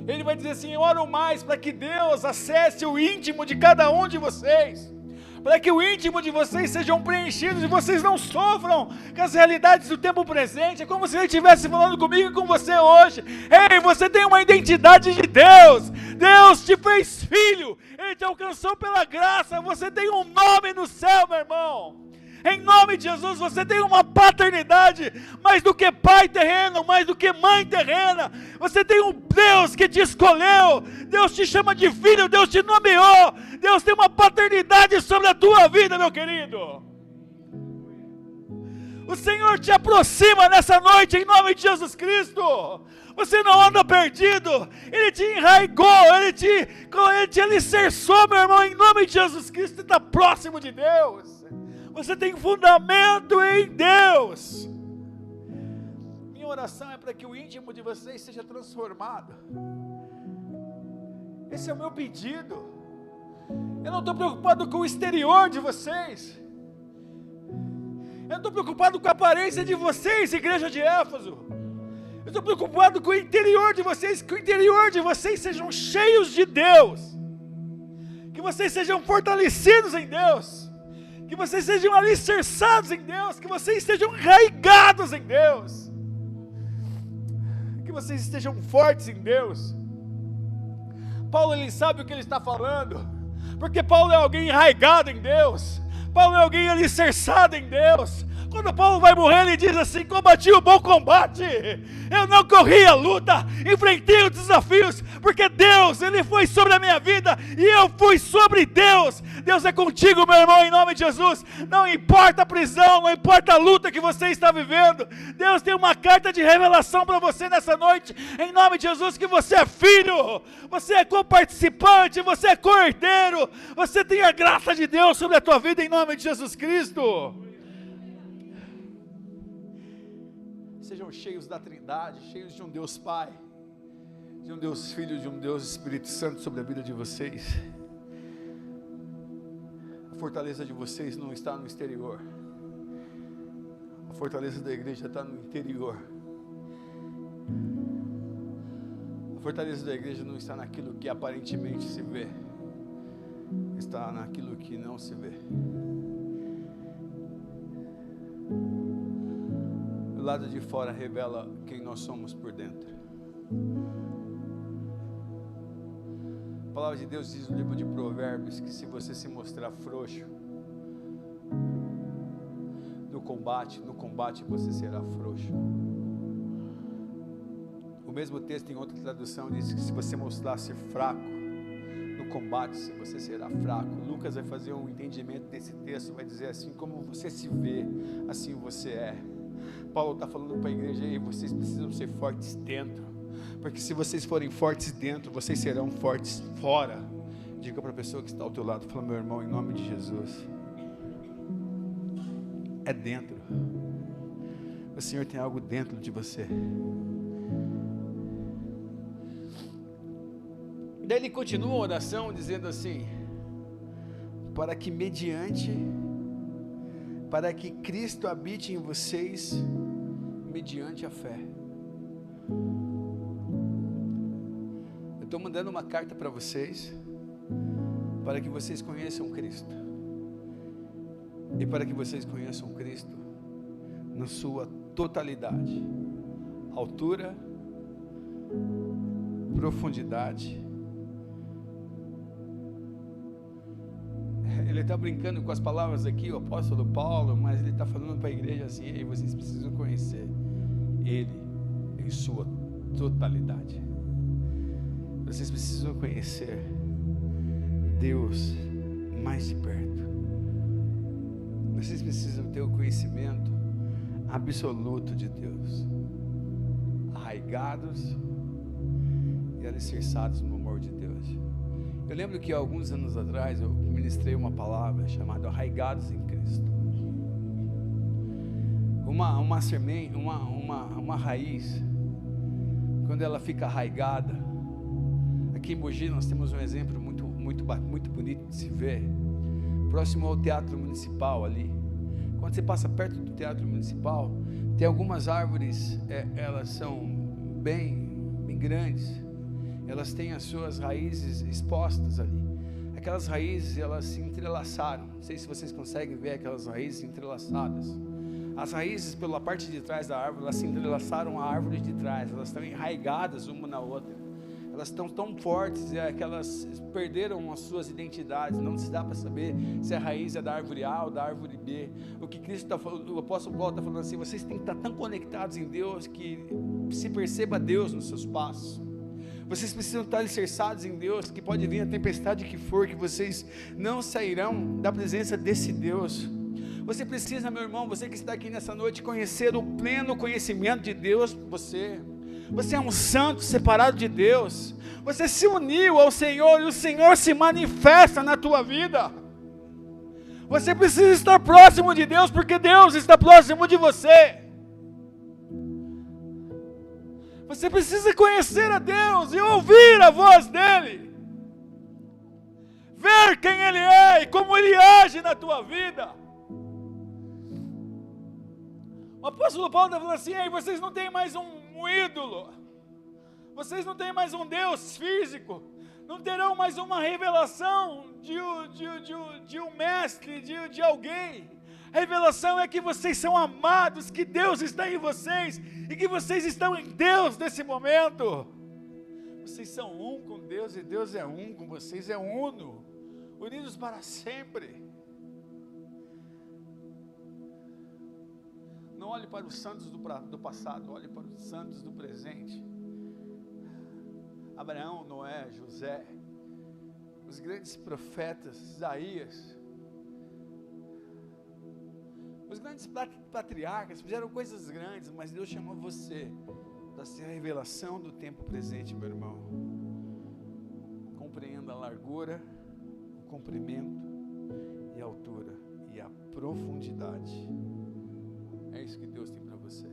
Ele vai dizer assim: eu oro mais para que Deus acesse o íntimo de cada um de vocês, para que o íntimo de vocês sejam preenchidos, e vocês não sofram com as realidades do tempo presente. É como se Ele estivesse falando comigo e com você hoje: ei, você tem uma identidade de Deus, Deus te fez filho, Ele te alcançou pela graça, você tem um nome no céu, meu irmão. Em nome de Jesus, você tem uma paternidade, mais do que pai terreno, mais do que mãe terrena. Você tem um Deus que te escolheu, Deus te chama de filho, Deus te nomeou, Deus tem uma paternidade sobre a tua vida, meu querido. O Senhor te aproxima nessa noite, em nome de Jesus Cristo. Você não anda perdido, Ele te enraigou, Ele te alicerçou, meu irmão, em nome de Jesus Cristo. Você está próximo de Deus. Você tem fundamento em Deus. Minha oração é para que o íntimo de vocês seja transformado. Esse é o meu pedido. Eu não estou preocupado com o exterior de vocês. Eu não estou preocupado com a aparência de vocês, igreja de Éfeso. Eu estou preocupado com o interior de vocês, que o interior de vocês sejam cheios de Deus, que vocês sejam fortalecidos em Deus, Que vocês sejam alicerçados em Deus, que vocês estejam arraigados em Deus, que vocês estejam fortes em Deus. Paulo, ele sabe o que ele está falando, porque Paulo é alguém arraigado em Deus, Paulo é alguém alicerçado em Deus. Quando Paulo vai morrer, ele diz assim: combati o bom combate, eu não corri a luta, enfrentei os desafios, porque Deus, Ele foi sobre a minha vida, e eu fui sobre Deus. Deus é contigo, meu irmão, em nome de Jesus. Não importa a prisão, não importa a luta que você está vivendo, Deus tem uma carta de revelação para você nessa noite, em nome de Jesus, que você é filho, você é coparticipante, você é co-herdeiro, você tem a graça de Deus sobre a tua vida, em nome de Jesus Cristo. Sejam cheios da Trindade, cheios de um Deus Pai, de um Deus Filho, de um Deus Espírito Santo sobre a vida de vocês. A fortaleza de vocês não está no exterior, a fortaleza da igreja está no interior. A fortaleza da igreja não está naquilo que aparentemente se vê, está naquilo que não se vê. O lado de fora revela quem nós somos por dentro. A palavra de Deus diz no livro de Provérbios que se você se mostrar frouxo no combate você será frouxo. O mesmo texto em outra tradução diz que se você mostrar-se fraco no combate, você será fraco. Lucas vai fazer um entendimento desse texto, vai dizer assim: como você se vê, assim você é. Paulo está falando para a igreja aí: vocês precisam ser fortes dentro, porque se vocês forem fortes dentro, vocês serão fortes fora. Diga para a pessoa que está ao teu lado, fala: meu irmão, em nome de Jesus, é dentro. O Senhor tem algo dentro de você. Daí ele continua a oração dizendo assim: para que Cristo habite em vocês mediante a fé. Eu estou mandando uma carta para vocês, para que vocês conheçam Cristo, e para que vocês conheçam Cristo na sua totalidade, altura, profundidade. Ele está brincando com as palavras aqui, o apóstolo Paulo, mas ele está falando para a igreja assim: e vocês precisam conhecer Ele em sua totalidade. Vocês precisam conhecer Deus mais de perto. Vocês precisam ter o conhecimento absoluto de Deus, arraigados e alicerçados no amor de Deus. Eu lembro que há alguns anos atrás eu ministrei uma palavra chamada arraigados em Cristo. Uma semente, uma raiz, quando ela fica arraigada, aqui em Mogi nós temos um exemplo muito bonito de se ver, próximo ao Teatro Municipal ali. Quando você passa perto do Teatro Municipal, tem algumas árvores, elas são bem grandes, elas têm as suas raízes expostas ali. Aquelas raízes, elas se entrelaçaram. Não sei se vocês conseguem ver aquelas raízes entrelaçadas. As raízes pela parte de trás da árvore, elas se entrelaçaram à árvore de trás. Elas estão enraigadas uma na outra. Elas estão tão fortes que elas perderam as suas identidades. Não se dá para saber se a raiz é da árvore A ou da árvore B. O que Cristo está falando, o apóstolo Paulo está falando assim: vocês têm que estar tão conectados em Deus que se perceba Deus nos seus passos. Vocês precisam estar alicerçados em Deus, que pode vir a tempestade que for, que vocês não sairão da presença desse Deus. Você precisa, meu irmão, você que está aqui nessa noite, conhecer o pleno conhecimento de Deus. Você é um santo separado de Deus. Você se uniu ao Senhor e o Senhor se manifesta na tua vida. Você precisa estar próximo de Deus, porque Deus está próximo de você. Você precisa conhecer a Deus e ouvir a voz dEle, ver quem Ele é e como Ele age na tua vida. O apóstolo Paulo está falando assim: ei, vocês não têm mais um ídolo, vocês não têm mais um Deus físico, não terão mais uma revelação de um mestre, de alguém. A revelação é que vocês são amados, que Deus está em vocês e que vocês estão em Deus nesse momento. Vocês são um com Deus e Deus é um com vocês, é uno, unidos para sempre. Não olhe para os santos do passado, olhe para os santos do presente. Abraão, Noé, José, os grandes profetas, Isaías, os grandes patriarcas fizeram coisas grandes, mas Deus chamou você para ser a revelação do tempo presente, meu irmão. Compreenda a largura, o comprimento e a altura e a profundidade. É isso que Deus tem para você.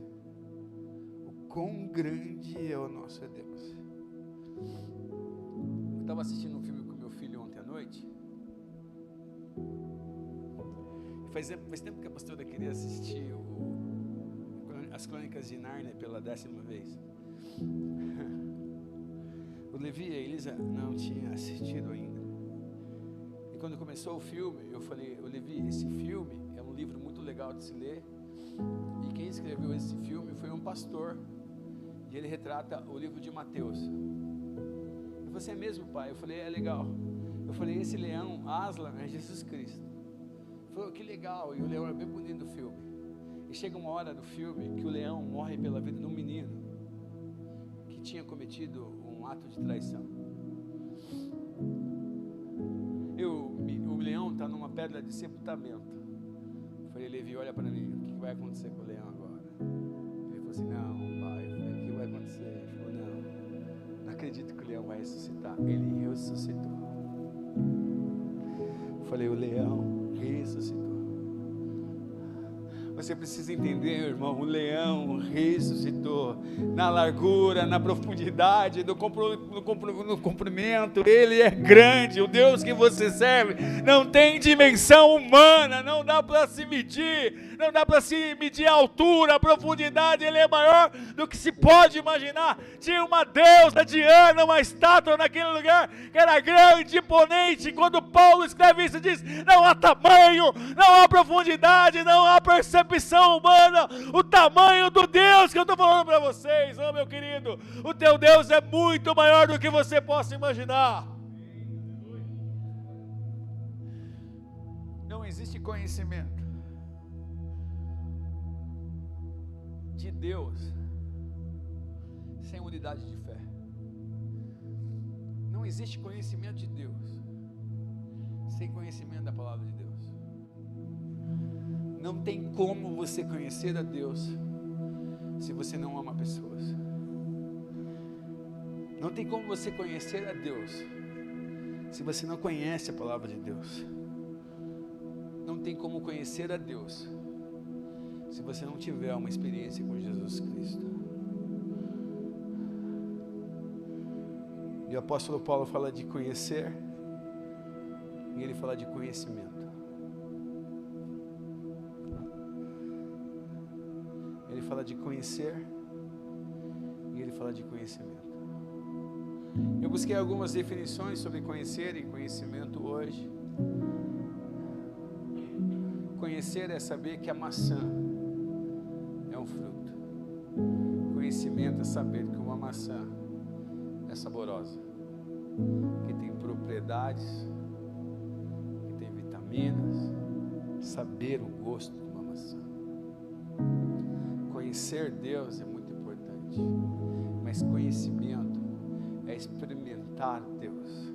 O quão grande é o nosso Deus. Eu estava assistindo um filme com meu filho ontem à noite. Faz tempo que a pastora queria assistir as Crônicas de Nárnia pela 10ª vez. O Levi e a Elisa não tinham assistido ainda. E quando começou o filme, eu falei: o Levi, esse filme é um livro muito legal de se ler. E quem escreveu esse filme foi um pastor. E ele retrata o livro de Mateus. Eu falei: é mesmo, pai? Eu falei: é legal. Eu falei: esse leão, Aslan, é Jesus Cristo. Ele falou: que legal. E o leão é bem bonito no filme. E chega uma hora do filme que o leão morre pela vida de um menino que tinha cometido um ato de traição. O leão está numa pedra de sepultamento. Eu falei: Levi, olha para mim, o que vai acontecer com o leão agora? Ele falou assim: não, pai. Eu falei: o que vai acontecer? Ele falou: não acredito que o leão vai ressuscitar. Ele ressuscitou. Eu falei: o leão ressuscitou. Você precisa entender, irmão, o leão ressuscitou, na largura, na profundidade, no comprimento. Ele é grande. O Deus que você serve não tem dimensão humana, não dá para se medir, não dá para se medir a altura, a profundidade. Ele é maior do que se pode imaginar. Tinha uma deusa Diana, uma estátua naquele lugar que era grande, imponente. Quando Paulo escreve isso, diz: não há tamanho, não há profundidade, não há percepção humana, o tamanho do Deus que eu estou falando para vocês. Oh, meu querido, o teu Deus é muito maior do que você possa imaginar. Não existe conhecimento de Deus sem unidade de fé. Não existe conhecimento de Deus sem conhecimento da palavra de Deus. Não tem como você conhecer a Deus se você não ama pessoas. Não tem como você conhecer a Deus se você não conhece a palavra de Deus. Não tem como conhecer a Deus se você não tiver uma experiência com Jesus Cristo. E o apóstolo Paulo fala de conhecer, e ele fala de conhecimento. Ele fala de conhecer e ele fala de conhecimento. Eu busquei algumas definições sobre conhecer e conhecimento hoje. Conhecer é saber que a maçã é um fruto. Conhecimento é saber que uma maçã é saborosa, que tem propriedades, que tem vitaminas. Saber o gosto de uma maçã. Conhecer Deus é muito importante, mas conhecimento é experimentar Deus,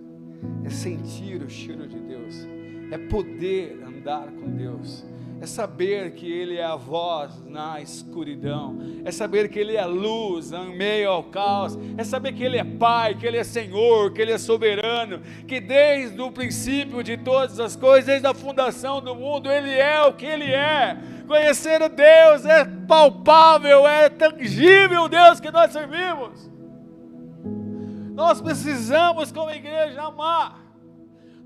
é sentir o cheiro de Deus, é poder andar com Deus, é saber que Ele é a voz na escuridão, é saber que Ele é a luz em meio ao caos, é saber que Ele é Pai, que Ele é Senhor, que Ele é soberano, que desde o princípio de todas as coisas, desde a fundação do mundo, Ele é o que Ele é. Conhecer a Deus é palpável, é tangível o Deus que nós servimos. Nós precisamos, como igreja, amar.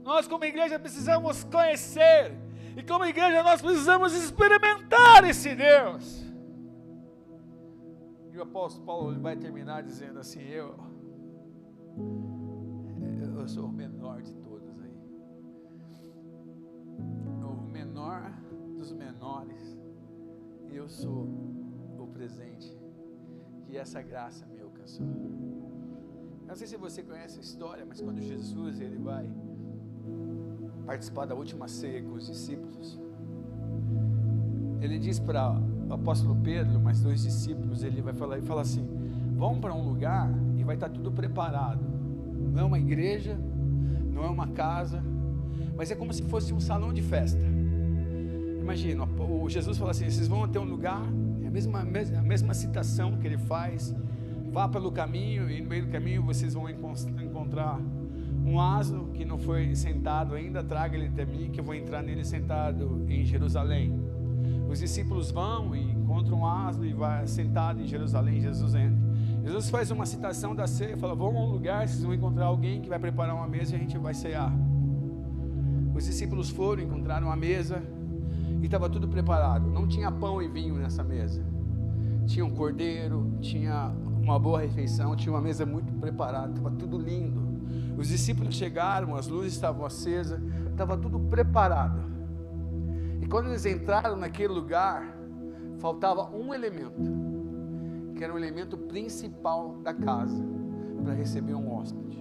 Nós, como igreja, precisamos conhecer. E como igreja, nós precisamos experimentar esse Deus. E o apóstolo Paulo vai terminar dizendo assim: eu sou o menor de todos aí. O menor dos menores. E eu sou o presente que essa graça me alcançou. Não sei se você conhece a história, mas quando Jesus ele vai participar da última ceia com os discípulos, ele diz para o apóstolo Pedro, mais 2 discípulos, ele vai falar e fala assim: vão para um lugar e vai estar tudo preparado. Não é uma igreja, não é uma casa, mas é como se fosse um salão de festa. Imagina, o Jesus fala assim: vocês vão até um lugar, é a mesma citação que ele faz: vá pelo caminho, e no meio do caminho vocês vão encontrar um asno que não foi sentado ainda, traga ele até mim, que eu vou entrar nele sentado em Jerusalém. Os discípulos vão e encontram um asno e vai sentado em Jerusalém. Jesus entra. Jesus faz uma citação da ceia, fala: vão a um lugar, vocês vão encontrar alguém que vai preparar uma mesa e a gente vai cear. Os discípulos foram, encontraram uma mesa e estava tudo preparado. Não tinha pão e vinho nessa mesa, tinha um cordeiro, tinha uma boa refeição, tinha uma mesa muito preparada, estava tudo lindo. Os discípulos chegaram, as luzes estavam acesas, estava tudo preparado. E quando eles entraram naquele lugar, faltava um elemento, que era o elemento principal da casa, para receber um hóspede.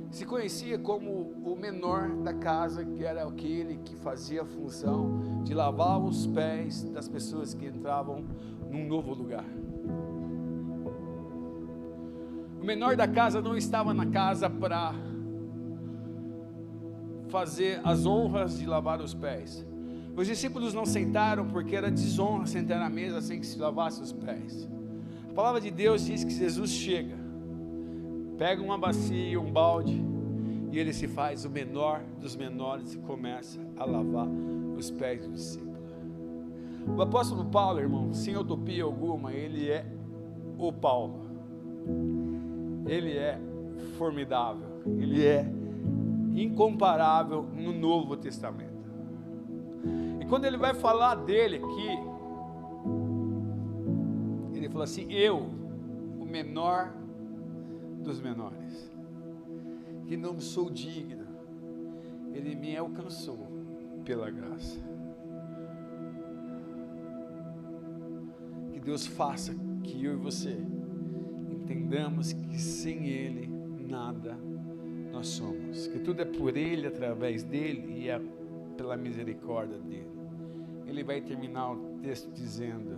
Se conhecia como o menor da casa, que era aquele que fazia a função de lavar os pés das pessoas que entravam num novo lugar. O menor da casa não estava na casa para fazer as honras de lavar os pés. Os discípulos não sentaram porque era desonra sentar na mesa sem que se lavasse os pés. A palavra de Deus diz que Jesus chega, pega uma bacia, um balde, e ele se faz o menor dos menores e começa a lavar os pés do discípulo. O apóstolo Paulo, irmão, sem utopia alguma, ele é o Paulo. Ele é formidável, ele é incomparável no Novo Testamento. E quando ele vai falar dele aqui, ele fala assim: eu, o menor dos menores, que não sou digno, ele me alcançou pela graça. Que Deus faça que eu e você entendamos que sem Ele nada nós somos, que tudo é por Ele, através dEle e é pela misericórdia dEle. Ele vai terminar o texto dizendo: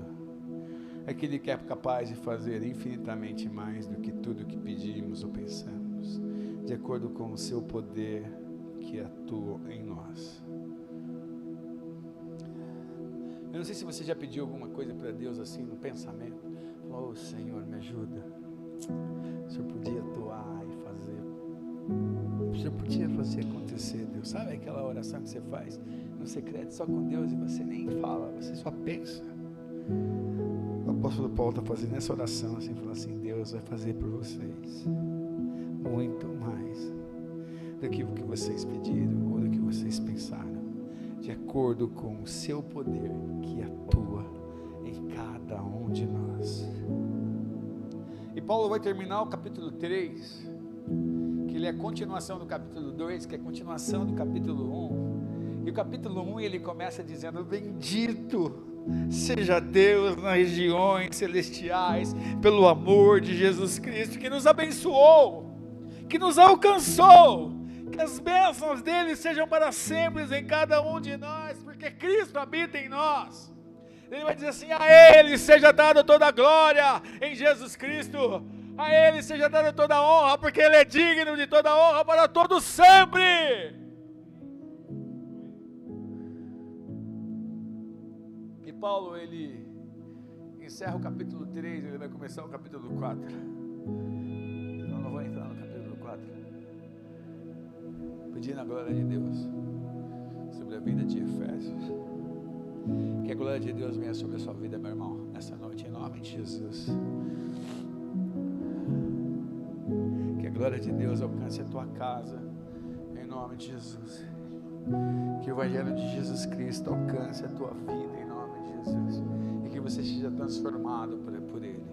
é que Ele é capaz de fazer infinitamente mais do que tudo que pedimos ou pensamos, de acordo com o seu poder que atua em nós. Eu não sei se você já pediu alguma coisa para Deus assim no pensamento. Oh Senhor, me ajuda. O Senhor podia atuar e fazer. O Senhor podia fazer acontecer, Deus. Sabe aquela oração que você faz no secreto só com Deus e você nem fala, você só pensa. O apóstolo Paulo está fazendo essa oração assim, falando assim: Deus vai fazer por vocês muito mais do que o que vocês pediram ou do que vocês pensaram, de acordo com o seu poder que atua em cada um de nós. E Paulo vai terminar o capítulo 3, que ele é a continuação do capítulo 2, que é a continuação do capítulo 1. E o capítulo 1 ele começa dizendo: bendito seja Deus nas regiões celestiais, pelo amor de Jesus Cristo, que nos abençoou, que nos alcançou, que as bênçãos dele sejam para sempre em cada um de nós, porque Cristo habita em nós. Ele vai dizer assim: a Ele seja dada toda a glória em Jesus Cristo, a Ele seja dada toda a honra, porque Ele é digno de toda a honra para todos sempre. E Paulo, ele encerra o capítulo 3, ele vai começar o capítulo 4. Eu não vou entrar no capítulo 4. Pedindo a glória de Deus sobre a vida de Efésios. Que a glória de Deus venha sobre a sua vida, meu irmão, nessa noite, em nome de Jesus. Que a glória de Deus alcance a tua casa, em nome de Jesus. Que o Evangelho de Jesus Cristo alcance a tua vida, em nome de Jesus. E que você seja transformado por Ele.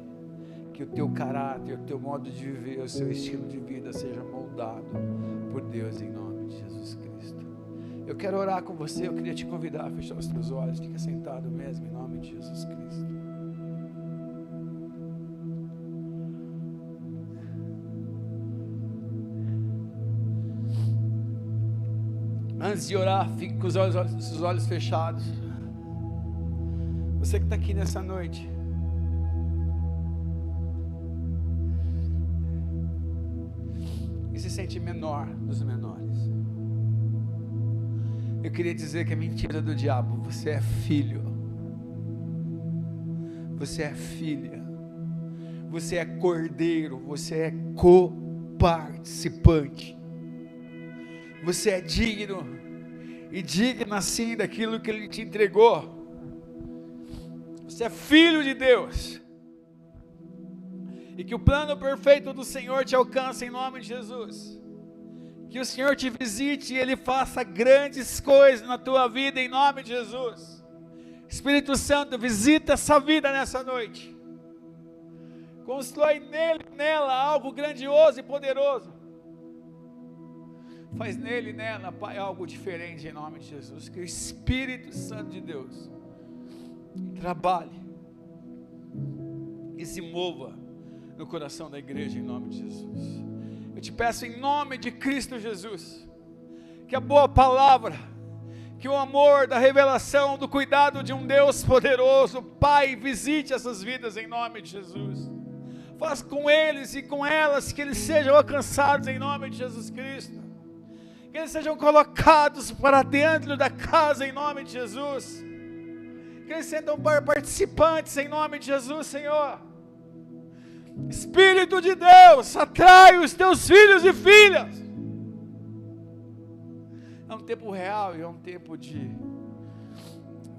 que o teu caráter, o teu modo de viver, o seu estilo de vida seja moldado por Deus em nome de Jesus Cristo. Eu quero orar com você, eu queria te convidar a fechar os teus olhos, fica sentado mesmo em nome de Jesus Cristo. Antes de orar, fique com os olhos fechados. Você que está aqui nessa noite, e se sente menor dos menores, eu queria dizer que é mentira do diabo. Você é filho, você é filha, você é cordeiro, você é coparticipante. Você é digno e digna sim daquilo que Ele te entregou. Você é filho de Deus. E que o plano perfeito do Senhor te alcance em nome de Jesus. Que o Senhor te visite e Ele faça grandes coisas na tua vida em nome de Jesus. Espírito Santo, visita essa vida nessa noite. Constrói nele, nela algo grandioso e poderoso. Faz nele e nela, Pai, algo diferente em nome de Jesus. Que o Espírito Santo de Deus trabalhe e se mova no coração da igreja em nome de Jesus. Eu te peço em nome de Cristo Jesus, que a boa palavra, que o amor da revelação, do cuidado de um Deus poderoso, Pai, visite essas vidas em nome de Jesus. Faz com eles e com elas que eles sejam alcançados em nome de Jesus Cristo. Que eles sejam colocados para dentro da casa em nome de Jesus. Que eles sejam participantes em nome de Jesus, Senhor. Espírito de Deus, atrai os teus filhos e filhas. É um tempo real e é um tempo de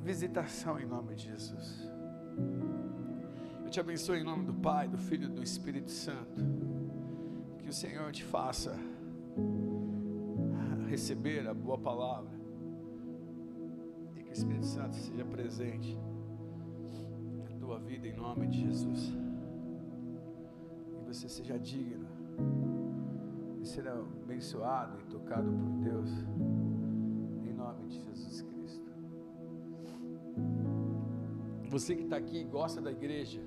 visitação em nome de Jesus. Eu te abençoo em nome do Pai, do Filho e do Espírito Santo. Que o Senhor te faça receber a boa palavra e que o Espírito Santo seja presente na tua vida em nome de Jesus, e você seja digno de ser abençoado e tocado por Deus em nome de Jesus Cristo. Você que está aqui e gosta da igreja,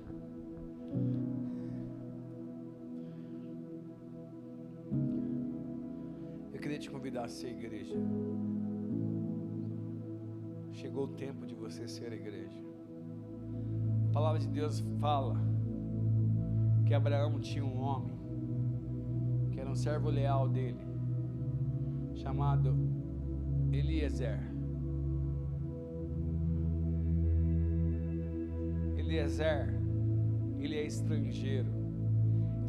eu queria te convidar a ser igreja. Chegou o tempo de você ser a igreja. A palavra de Deus fala que Abraão tinha um homem que era um servo leal dele, chamado Eliezer. Eliezer, ele é estrangeiro,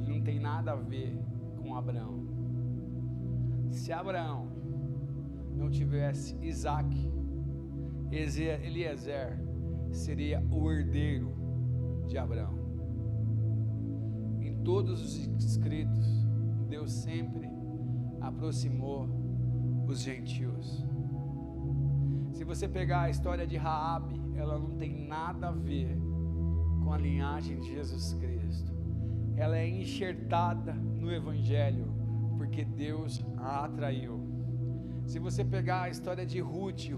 ele não tem nada a ver com Abraão. Se Abraão não tivesse Isaac, Eliezer seria o herdeiro de Abraão. Em todos os escritos, Deus sempre aproximou os gentios. Se você pegar a história de Raabe, ela não tem nada a ver com a linhagem de Jesus Cristo. Ela é enxertada no Evangelho, porque Deus a atraiu. Se você pegar a história de Ruth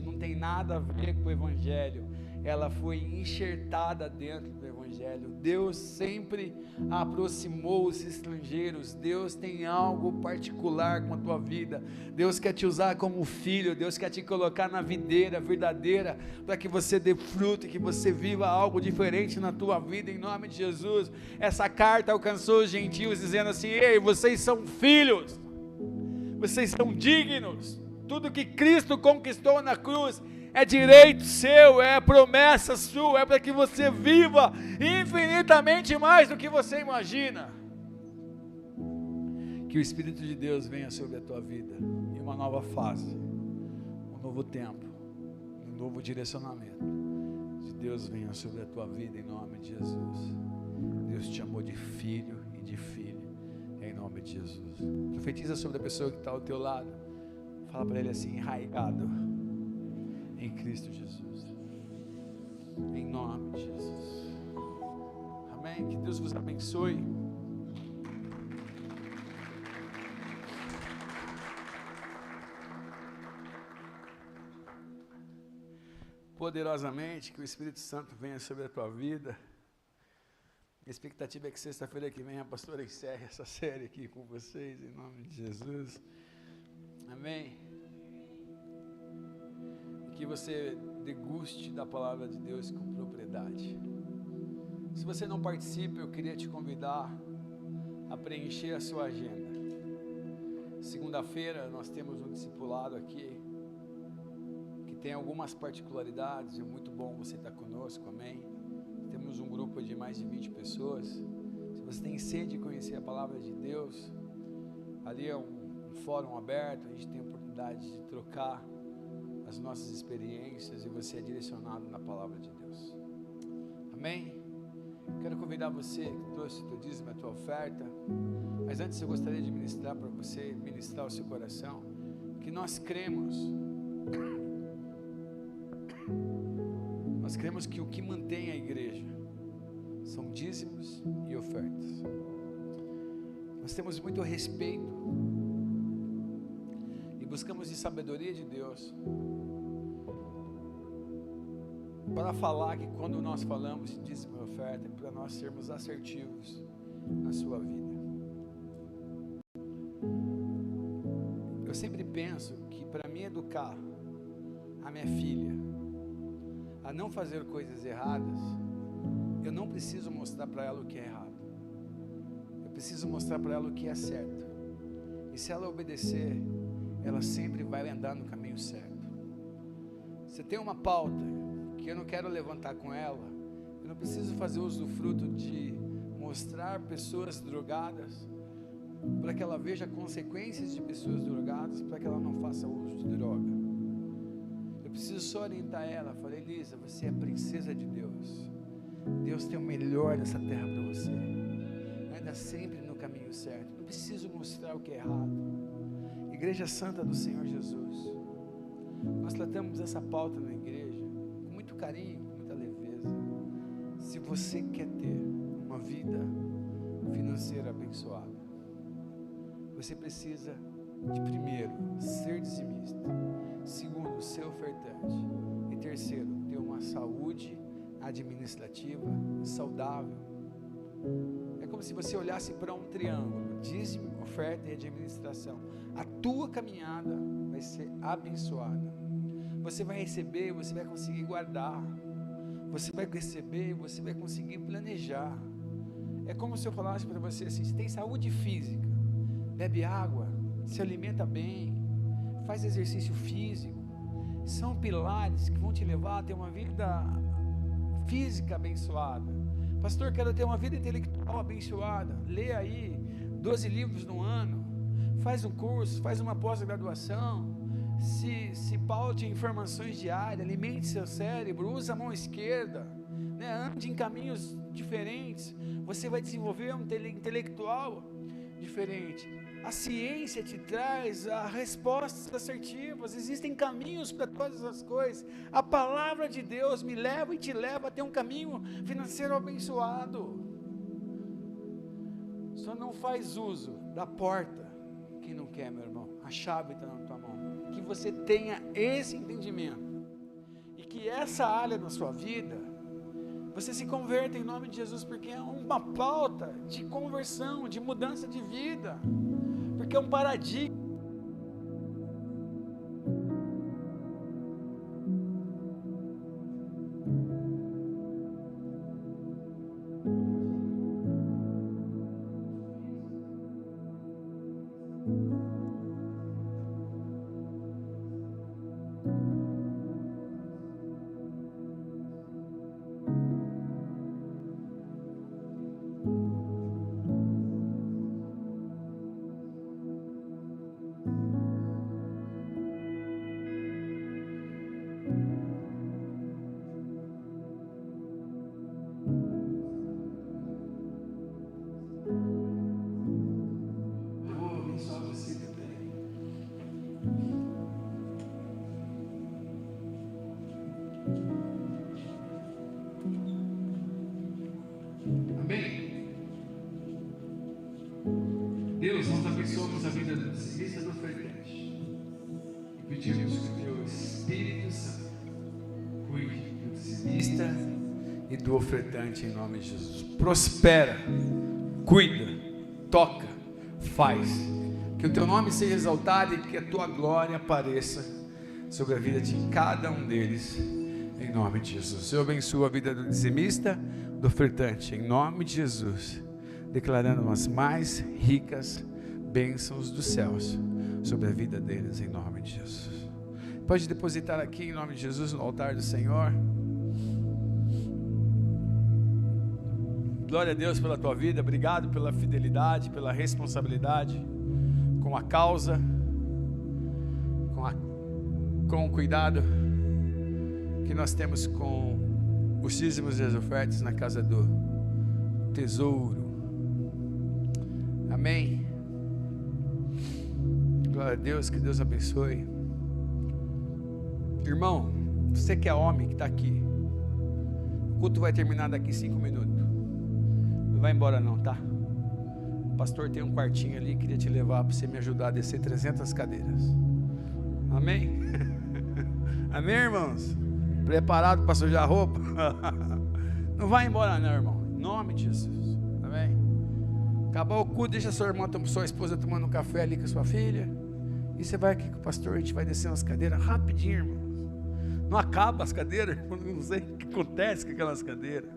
não tem nada a ver com o Evangelho, ela foi enxertada dentro do Evangelho. Deus sempre aproximou os estrangeiros. Deus tem algo particular com a tua vida. Deus quer te usar como filho. Deus quer te colocar na videira verdadeira, para que você dê fruto e que você viva algo diferente na tua vida, em nome de Jesus. Essa carta alcançou os gentios dizendo assim: ei, vocês são filhos, vocês são dignos. Tudo que Cristo conquistou na cruz é direito seu, é promessa sua, é para que você viva infinitamente mais do que você imagina. Que o Espírito de Deus venha sobre a tua vida, em uma nova fase, um novo tempo, um novo direcionamento de Deus venha sobre a tua vida, em nome de Jesus. Deus te chamou de filho e de filha, em nome de Jesus. Profetiza sobre a pessoa que está ao teu lado, fala para ele assim: enraizado em Cristo Jesus, em nome de Jesus. Amém. Amém? Que Deus vos abençoe. Poderosamente, que o Espírito Santo venha sobre a tua vida. A expectativa é que sexta-feira que vem a pastora encerre essa série aqui com vocês, em nome de Jesus. Amém? E que você deguste da palavra de Deus com propriedade. Se você não participa, eu queria te convidar a preencher a sua agenda. Segunda-feira nós temos um discipulado aqui, que tem algumas particularidades, é muito bom você estar conosco, amém? Temos um grupo de mais de 20 pessoas. Se você tem sede de conhecer a palavra de Deus, ali é um fórum aberto, a gente tem a oportunidade de trocar as nossas experiências e você é direcionado na palavra de Deus. Amém? Quero convidar você que trouxe o teu dízimo, a tua oferta, mas antes eu gostaria de ministrar para você, ministrar o seu coração, que nós cremos que o que mantém a igreja são dízimos e ofertas. Nós temos muito respeito e buscamos de sabedoria de Deus para falar que quando nós falamos de dízimo e oferta, é para nós sermos assertivos na sua vida. Eu sempre penso que para mim educar a minha filha a não fazer coisas erradas, eu não preciso mostrar para ela o que é errado, eu preciso mostrar para ela o que é certo, e se ela obedecer, ela sempre vai andar no caminho certo. Você tem uma pauta que eu não quero levantar com ela, eu não preciso fazer uso do fruto de mostrar pessoas drogadas, para que ela veja consequências de pessoas drogadas, para que ela não faça uso de droga. Eu preciso só orientar ela. Falei, Elisa, você é a princesa de Deus. Deus tem o melhor dessa terra para você. Anda sempre no caminho certo. Não preciso mostrar o que é errado. Igreja Santa do Senhor Jesus. Nós tratamos essa pauta na igreja com muito carinho, com muita leveza. Se você quer ter uma vida financeira abençoada, você precisa de, primeiro, ser dizimista. Segundo, ser ofertante. E terceiro, ter uma saúde administrativa saudável. É como se você olhasse para um triângulo: dízimo, oferta e administração. A tua caminhada vai ser abençoada. Você vai receber, você vai conseguir guardar. Você vai receber, você vai conseguir planejar. É como se eu falasse para você assim: você tem saúde física, bebe água, se alimenta bem, faz exercício físico, são pilares que vão te levar a ter uma vida física abençoada. Pastor, quero ter uma vida intelectual abençoada. Lê aí 12 livros no ano, faz um curso, faz uma pós-graduação, se paute em informações diárias, alimente seu cérebro, usa a mão esquerda, né? Ande em caminhos diferentes, você vai desenvolver um intelectual diferente. A ciência te traz respostas assertivas, existem caminhos para todas as coisas. A palavra de Deus me leva e te leva a ter um caminho financeiro abençoado. Só não faz uso da porta quem não quer, meu irmão. A chave está na tua mão. Que você tenha esse entendimento e que essa área da sua vida você se converta em nome de Jesus, porque é uma pauta de conversão, de mudança de vida, porque é um paradigma. abençoamos a vida do dizimista e do ofertante. E pedimos que o teu Espírito Santo cuide do dizimista e do ofertante em nome de Jesus. Prospera, cuida, toca, faz. Que o teu nome seja exaltado e que a tua glória apareça sobre a vida de cada um deles, em nome de Jesus. Eu abençoo a vida do dizimista, do ofertante, em nome de Jesus, declarando as mais ricas bênçãos dos céus sobre a vida deles, em nome de Jesus. Pode depositar aqui em nome de Jesus no altar do Senhor. Glória a Deus pela tua vida, obrigado pela fidelidade, pela responsabilidade com a causa, com o cuidado que nós temos com os dízimos e as ofertas na casa do tesouro. Amém. Glória a Deus, que Deus abençoe. Irmão, você que é homem, que está aqui, o culto vai terminar daqui 5 minutos. Não vai embora não, tá? O pastor tem um quartinho ali, queria te levar para você me ajudar a descer 300 cadeiras. Amém? Amém, irmãos? Preparado para sujar a roupa? Não vai embora não, irmão, em nome de Jesus. Amém? Acabar o culto, deixa sua esposa tomando um café ali com a sua filha, e você vai aqui com o pastor, a gente vai descer umas cadeiras rapidinho, irmãos. Não acaba as cadeiras, não sei o que acontece com aquelas cadeiras.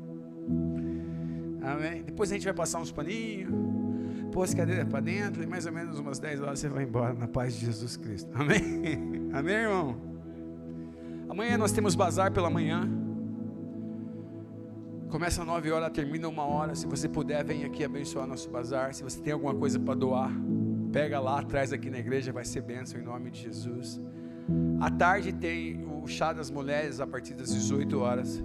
Amém? Depois a gente vai passar uns paninhos, pôr as cadeiras para dentro, e mais ou menos umas 10 horas você vai embora na paz de Jesus Cristo. Amém? Amém, irmão? Amanhã nós temos bazar pela manhã. Começa às 9 horas, termina 1 hora. Se você puder, vem aqui abençoar nosso bazar. Se você tem alguma coisa para doar, pega lá, traz aqui na igreja, vai ser bênção em nome de Jesus. À tarde tem o chá das mulheres a partir das 18 horas.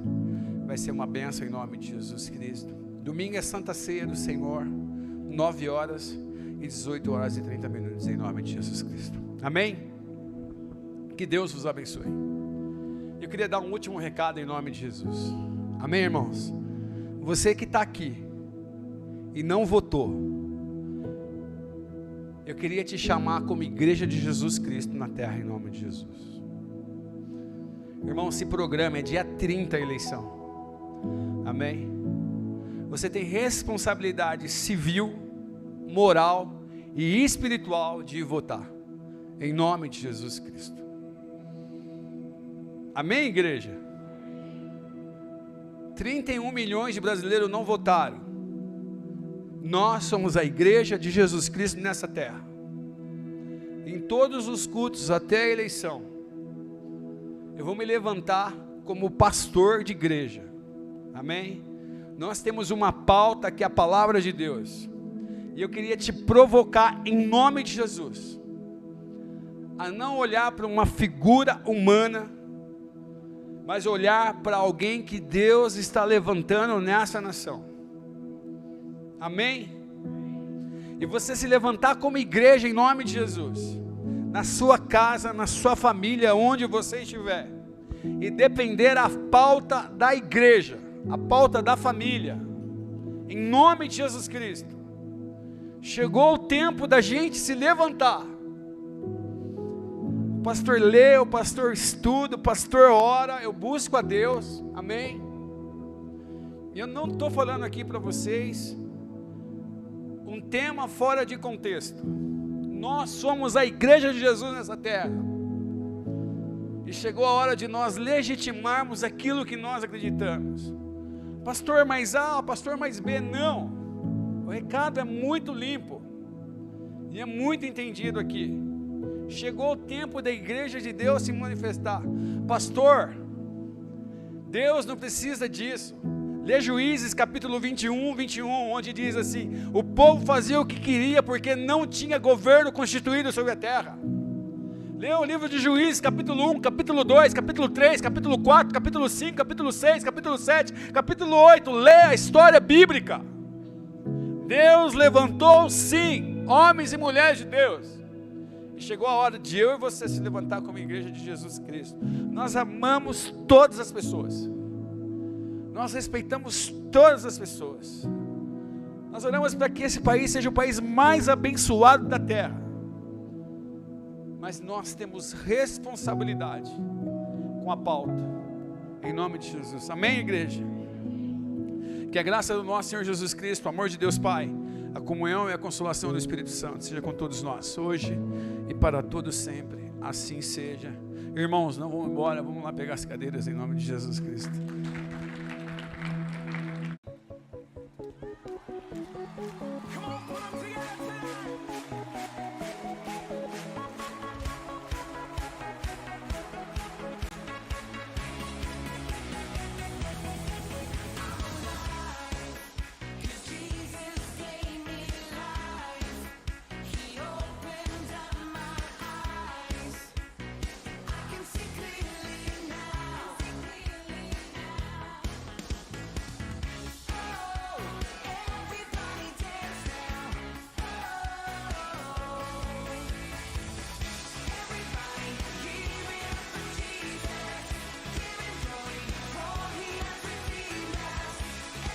Vai ser uma bênção em nome de Jesus Cristo. Domingo é Santa Ceia do Senhor, 9 horas e 18 horas e 30 minutos em nome de Jesus Cristo. Amém? Que Deus vos abençoe. Eu queria dar um último recado em nome de Jesus. Amém, irmãos? Você que está aqui e não votou, eu queria te chamar como igreja de Jesus Cristo na terra em nome de Jesus. Irmão, se programa, é dia 30 a eleição. Amém? Você tem responsabilidade civil, moral e espiritual de votar em nome de Jesus Cristo. Amém, igreja? 31 milhões de brasileiros não votaram. Nós somos a igreja de Jesus Cristo nessa terra. Em todos os cultos até a eleição, eu vou me levantar como pastor de igreja. Amém? Nós temos uma pauta que é a palavra de Deus. E eu queria te provocar em nome de Jesus a não olhar para uma figura humana, mas olhar para alguém que Deus está levantando nessa nação. Amém? E você se levantar como igreja em nome de Jesus, na sua casa, na sua família, onde você estiver, e depender a pauta da igreja, a pauta da família, em nome de Jesus Cristo. Chegou o tempo da gente se levantar. O pastor lê, o pastor estuda, o pastor ora, eu busco a Deus, amém? E eu não estou falando aqui para vocês um tema fora de contexto. Nós somos a igreja de Jesus nessa terra, e chegou a hora de nós legitimarmos aquilo que nós acreditamos. Pastor mais A, pastor mais B, não, o recado é muito limpo, e é muito entendido aqui. Chegou o tempo da igreja de Deus se manifestar. Pastor, Deus não precisa disso. Lê Juízes capítulo 21, onde diz assim: o povo fazia o que queria porque não tinha governo constituído sobre a terra. Lê o livro de Juízes capítulo 1, capítulo 2, capítulo 3, capítulo 4, capítulo 5, capítulo 6, capítulo 7, capítulo 8, lê a história bíblica. Deus levantou sim, homens e mulheres de Deus. E chegou a hora de eu e você se levantar como igreja de Jesus Cristo. Nós amamos todas as pessoas. Nós respeitamos todas as pessoas. Nós oramos para que esse país seja o país mais abençoado da terra. Mas nós temos responsabilidade com a pauta. Em nome de Jesus. Amém, igreja? Que a graça do nosso Senhor Jesus Cristo, o amor de Deus Pai, a comunhão e a consolação do Espírito Santo seja com todos nós, hoje e para todos sempre. Assim seja. Irmãos, não vamos embora, vamos lá pegar as cadeiras em nome de Jesus Cristo.